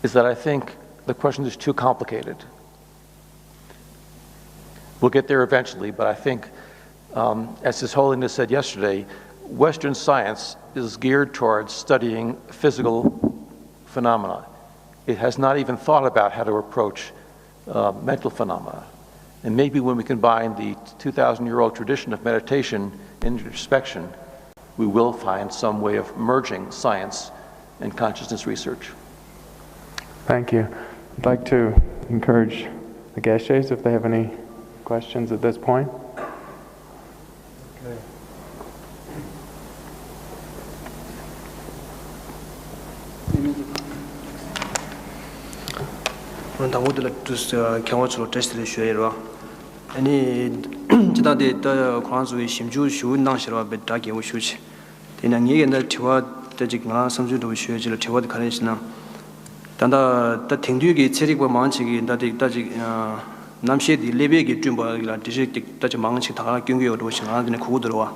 is that I think the question is too complicated. We'll get there eventually, but I think, as His Holiness said yesterday, Western science is geared towards studying physical phenomena. It has not even thought about how to approach mental phenomena. And maybe when we combine the 2,000-year-old tradition of meditation and introspection, we will find some way of merging science and consciousness research. Thank you. I'd like to encourage the geshes if they have any questions at this point. Okay. 아니 지다데 더 관주의 심주 쉬운당시로 베다게 오슈치 대나니에 날 티와 대직나 섬주도 쉬어질 티와드 가르치나 단다 더 땡듀게 체리고 망치기 다데 다직 남시디 레베게 쯤바라 디식 다지 망치 다가 경계요도 신하드네 구고 들어와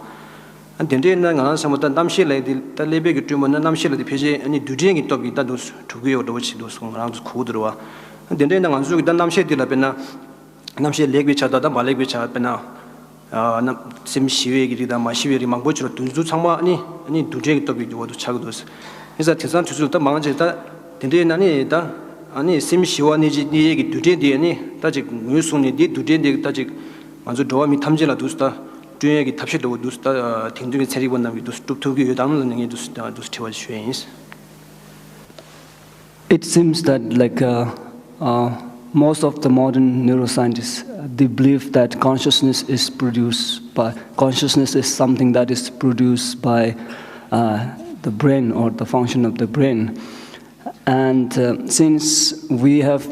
안 된데는 가는 섬부터 남시레디 달레베게 쯤은 남시레디 페이지 아니 두쟁이 떡이 다도 두고요도 치도 송랑도 구고 들어와 안 된데는 간주기 단 남시디라베나 남시 레그비 차다다 말레그비 차페나 나 심시웨기리다 마시웨리 망보치로 둔주 창마 아니 두제기 떡이 저도 차고도스 그래서 대산 주술도 망한제다 딘데나니다 아니 심시와니지 니 얘기 두제디니 다직 뉴스니 디 두제디 다직 먼저 도와미 탐지라 두스다 주얘기 탑시도 두스다 딩딩이 체리본남이 두스 뚝뚝이 요담는 게 두스다 두스 티와 쉐인스 It seems that most of the modern neuroscientists, they believe that consciousness is something that is produced by the brain or the function of the brain. And since we have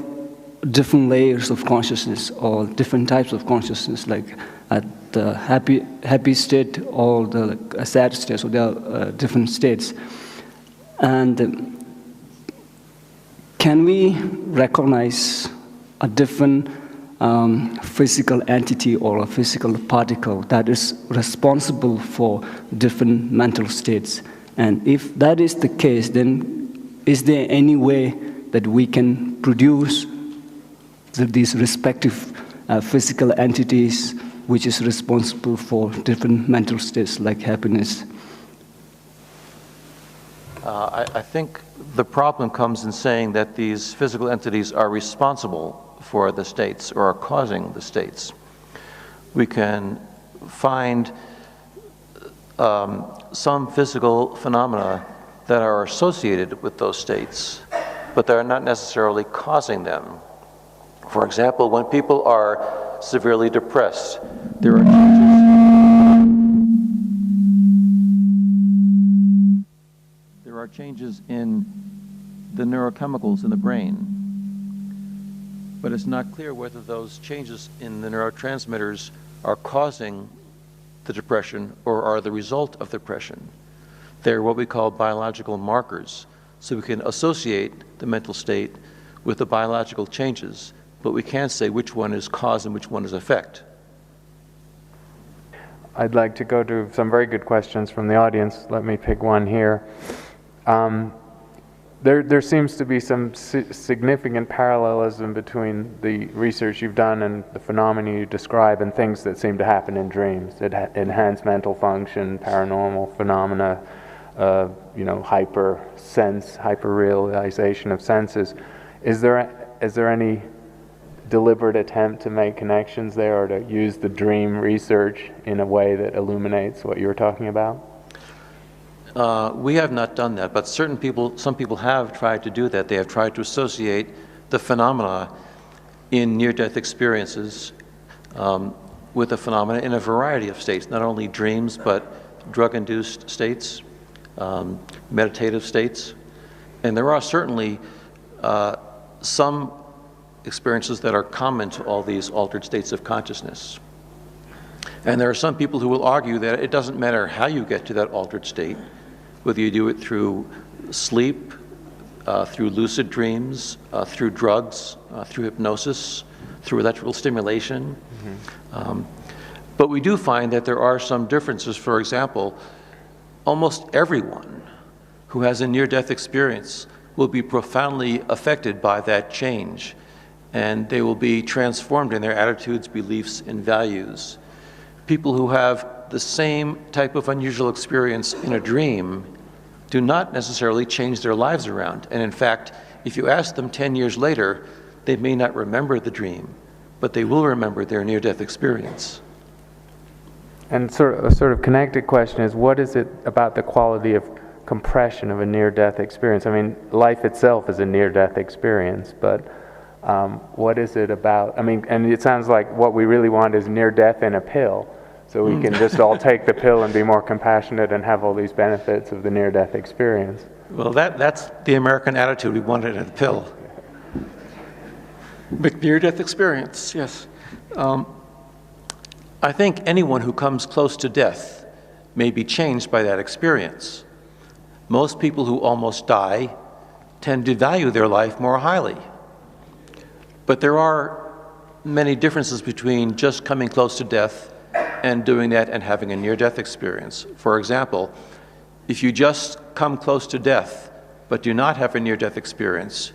different layers of consciousness or different types of consciousness, like at the happy state or the sad state, so there are different states. And can we recognize a different physical entity or a physical particle that is responsible for different mental states? And if that is the case, then is there any way that we can produce these respective physical entities which is responsible for different mental states like happiness? I think the problem comes in saying that these physical entities are responsible for the states or are causing the states. We can find some physical phenomena that are associated with those states, but they are not necessarily causing them. For example, when people are severely depressed, there are changes in the neurochemicals in the brain, but it's not clear whether those changes in the neurotransmitters are causing the depression or are the result of depression. They're what we call biological markers, so we can associate the mental state with the biological changes, but we can't say which one is cause and which one is effect. I'd like to go to some very good questions from the audience. Let me pick one here. There seems to be some significant parallelism between the research you've done and the phenomena you describe and things that seem to happen in dreams. Enhanced mental function, paranormal phenomena, hyper-realization of senses. Is there any deliberate attempt to make connections there or to use the dream research in a way that illuminates what you were talking about? We have not done that, but some people have tried to do that. They have tried to associate the phenomena in near-death experiences with the phenomena in a variety of states, not only dreams, but drug-induced states, meditative states. And there are certainly some experiences that are common to all these altered states of consciousness. And there are some people who will argue that it doesn't matter how you get to that altered state, whether you do it through sleep, through lucid dreams, through drugs, through hypnosis, through electrical stimulation. But we do find that there are some differences. For example, almost everyone who has a near-death experience will be profoundly affected by that change, and they will be transformed in their attitudes, beliefs, and values. People who have the same type of unusual experience in a dream do not necessarily change their lives around. And in fact, if you ask them 10 years later, they may not remember the dream, but they will remember their near-death experience. And a sort of connected question is, what is it about the quality of compression of a near-death experience? I mean, life itself is a near-death experience, but what is it about? I mean, and it sounds like what we really want is near-death in a pill. So we can just all take the pill and be more compassionate and have all these benefits of the near-death experience. Well, that's the American attitude. We want it in a pill. But near-death experience, yes. I think anyone who comes close to death may be changed by that experience. Most people who almost die tend to value their life more highly. But there are many differences between just coming close to death and doing that and having a near-death experience. For example, if you just come close to death but do not have a near-death experience,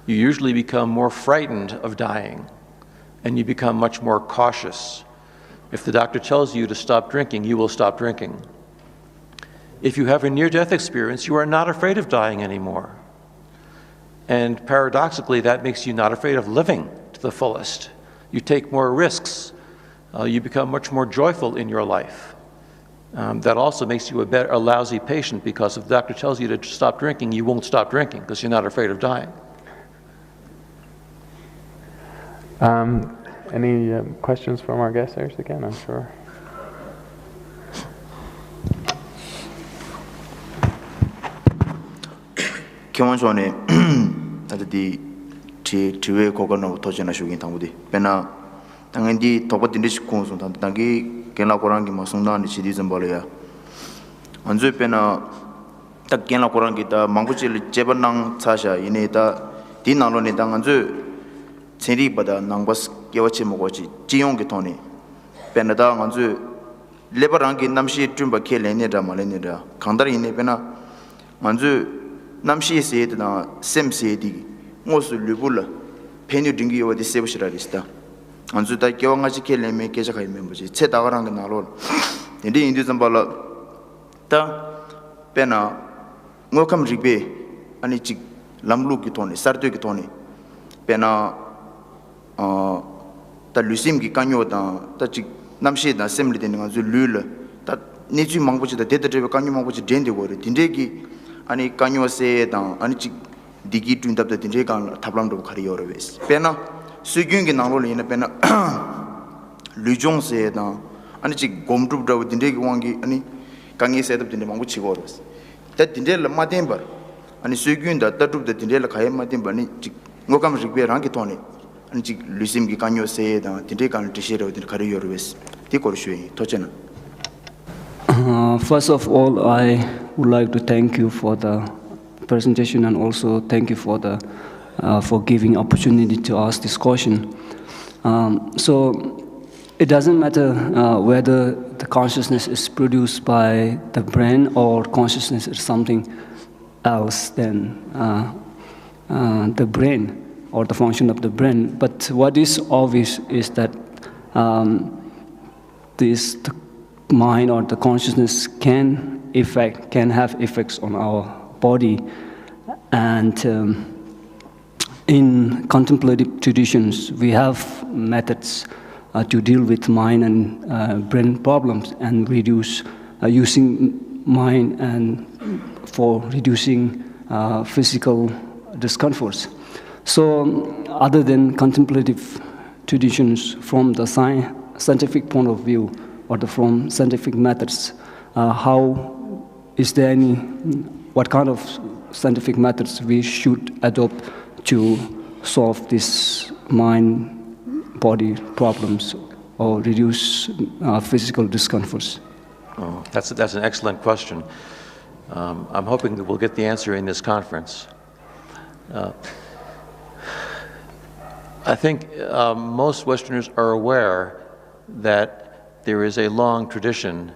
you usually become more frightened of dying and you become much more cautious. If the doctor tells you to stop drinking, you will stop drinking. If you have a near-death experience, you are not afraid of dying anymore. And paradoxically, that makes you not afraid of living to the fullest. You take more risks. You become much more joyful in your life. That also makes you a lousy patient, because if the doctor tells you to stop drinking, you won't stop drinking because you're not afraid of dying. Any questions from our guests again, I'm sure. 경원전에 아들이 지외 고건으로 도전하 주긴 당부디. 배나 당연히 도버딘디 시콘소 당기 견라고랑기 마송나니 지디즘 벌이야. 안주 배나 딱 견라고랑기다 망부질 제번랑 차샤 이네다 디나로니 당안주 체리보다 남바스 여치 먹어지 지용기 돈이 배나다 안주 레버랑기 남시 좀 바켈레네다 말레네다 강다리 이네 배나 안주 남시 세드나 셈세디 모스 르불라 페뉴 딩기 어디 세부시라리스다 안주 다 겨왕아지 켈레메 계좌 가이면 뭐지 체 다가랑 게 나로 인디 인디 좀 발라 다 페나 뭐캄 리베 아니 지 람루 기토네 사르도 기토네 페나 다 루심 기 간요다 다지 남시다 셈리 되는 거 줄룰 다 니지 망보지다 데데데 간요 망보지 덴데 거리 딘데기 아니 간요세다 아니 지 디기 둔답다 딘데 간 탑람도 가리 여러베스 페나 수균기 나로리네 페나 루종세다 아니 지 곰드브다 딘데기 왕기 아니 강이 세답 딘데 망보 치고 어스 다 딘데 라마템바 아니 수균다 따둡다 딘데 가에 마템바니 지 ngokam rikbe rangi tone ani ji lusim gi kanyo se da tinde kan tishero din kari yorwes ti korshui tochena. First of all, I would like to thank you for the presentation and also thank you for the for giving opportunity to ask this question. So it doesn't matter whether the consciousness is produced by the brain or consciousness is something else than the brain or the function of the brain. But what is obvious is that the mind or the consciousness can have effects on our body. And in contemplative traditions, we have methods to deal with mind and brain problems and reduce using mind and for reducing physical discomforts. So other than contemplative traditions from the scientific point of view or from scientific methods, what kind of scientific methods we should adopt to solve these mind-body problems or reduce physical discomforts? Oh, that's an excellent question. I'm hoping that we'll get the answer in this conference. I think most Westerners are aware that there is a long tradition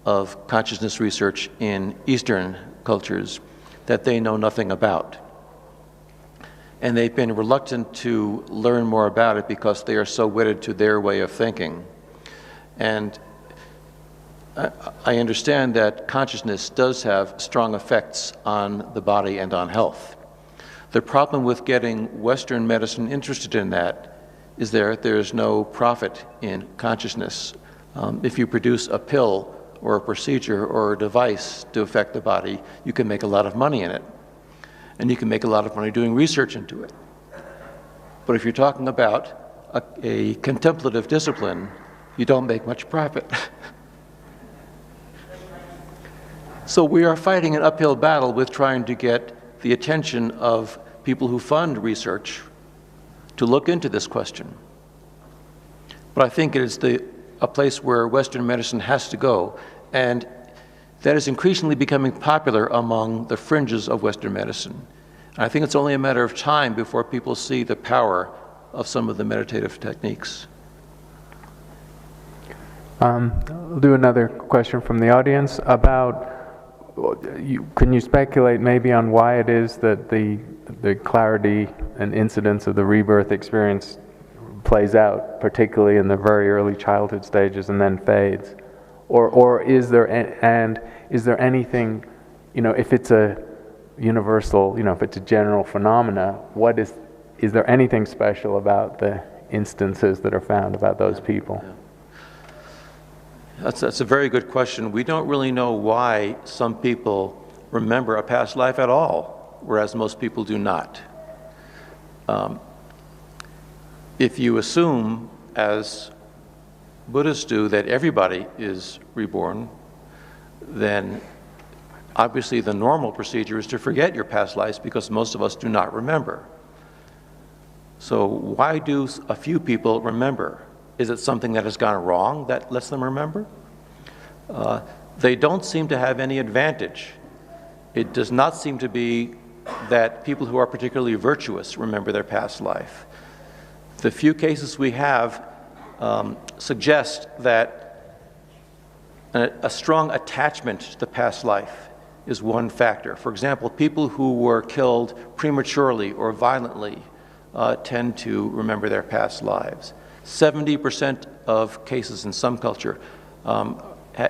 of consciousness research in Eastern cultures that they know nothing about. And they've been reluctant to learn more about it because they are so wedded to their way of thinking. And I understand that consciousness does have strong effects on the body and on health. The problem with getting Western medicine interested in that is there's no profit in consciousness. If you produce a pill or a procedure or a device to affect the body, you can make a lot of money in it. And you can make a lot of money doing research into it. But if you're talking about a contemplative discipline, you don't make much profit. So we are fighting an uphill battle with trying to get the attention of people who fund research to look into this question. But I think it is a place where Western medicine has to go, and that is increasingly becoming popular among the fringes of Western medicine. And I think it's only a matter of time before people see the power of some of the meditative techniques. I'll do another question from the audience about, can you speculate maybe on why it is that the clarity and incidence of the rebirth experience plays out, particularly in the very early childhood stages and then fades? Or is there anything, if it's a universal, if it's a general phenomena, is there anything special about the instances that are found about those people? Yeah. That's a very good question. We don't really know why some people remember a past life at all, whereas most people do not. If you assume, as Buddhists do, that everybody is reborn, then obviously the normal procedure is to forget your past lives because most of us do not remember. So why do a few people remember? Is it something that has gone wrong that lets them remember? They don't seem to have any advantage. It does not seem to be that people who are particularly virtuous remember their past life. The few cases we have suggest that a strong attachment to the past life is one factor. For example, people who were killed prematurely or violently tend to remember their past lives. 70% of cases in some culture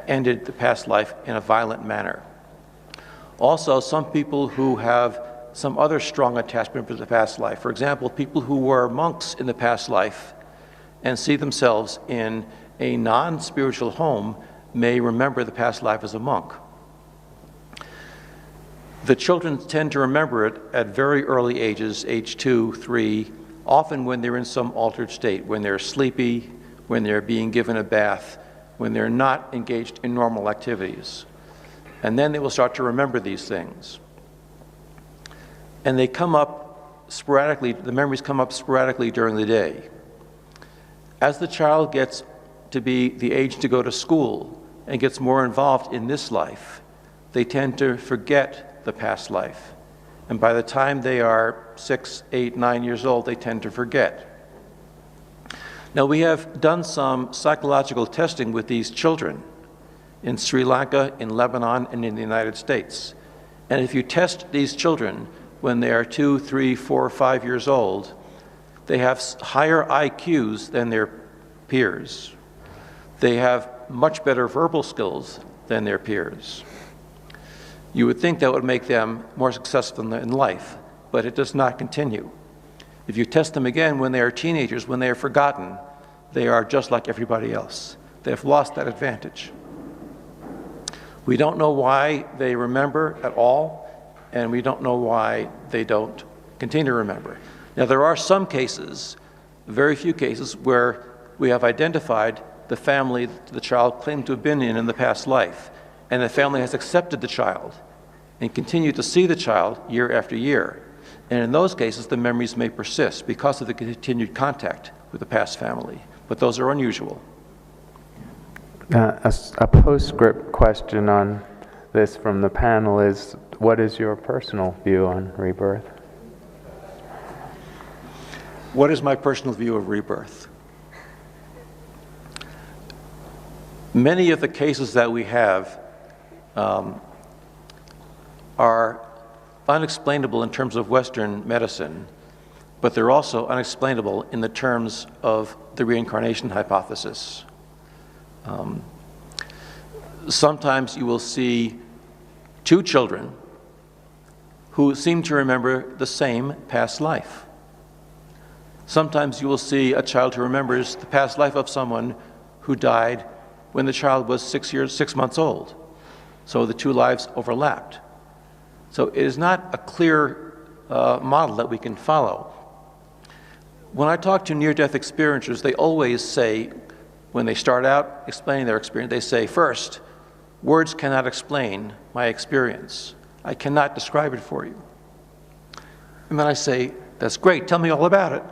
ended the past life in a violent manner. Also, some people who have some other strong attachment to the past life, for example, people who were monks in the past life and see themselves in a non-spiritual home, may remember the past life as a monk. The children tend to remember it at very early ages, age 2, 3, often when they're in some altered state, when they're sleepy, when they're being given a bath, when they're not engaged in normal activities. And then they will start to remember these things. And they come up sporadically, the memories come up sporadically during the day. As the child gets to be the age to go to school and gets more involved in this life, they tend to forget the past life. And by the time they are 6, 8, 9 years old, they tend to forget. Now, we have done some psychological testing with these children in Sri Lanka, in Lebanon, and in the United States. And if you test these children when they are 2, 3, 4, 5 years old, they have higher IQs than their peers. They have much better verbal skills than their peers. You would think that would make them more successful in life, but it does not continue. If you test them again when they are teenagers, when they are forgotten, they are just like everybody else. They have lost that advantage. We don't know why they remember at all, and we don't know why they don't continue to remember. Now, there are some cases, very few cases, where we have identified the family the child claimed to have been in the past life, and the family has accepted the child and continued to see the child year after year. And in those cases, the memories may persist because of the continued contact with the past family. But those are unusual. A postscript question on this from the panel is, what is your personal view on rebirth? What is my personal view of rebirth? Many of the cases that we have are unexplainable in terms of Western medicine, but they're also unexplainable in the terms of the reincarnation hypothesis. Sometimes you will see two children who seem to remember the same past life. Sometimes you will see a child who remembers the past life of someone who died when the child was 6 months old. So the two lives overlapped. So it is not a clear model that we can follow. When I talk to near-death experiencers, they always say, when they start out explaining their experience, they say, first, words cannot explain my experience. I cannot describe it for you. And then I say, that's great, tell me all about it.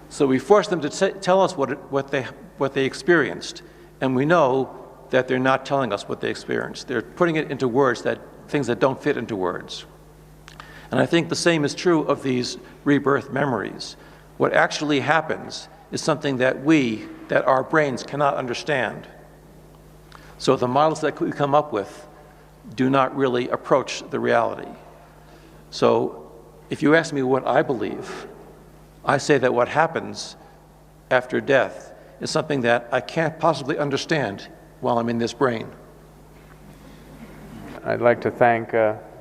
So we force them to tell us what they experienced, and we know that they're not telling us what they experienced. They're putting it into words, things that don't fit into words. And I think the same is true of these rebirth memories. What actually happens is something that our brains cannot understand. So the models that we come up with do not really approach the reality. So if you ask me what I believe, I say that what happens after death is something that I can't possibly understand while I'm in this brain. I'd like to thank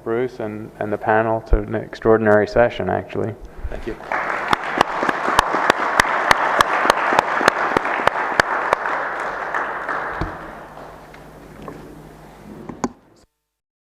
Bruce and the panel to an extraordinary session, actually. Thank you.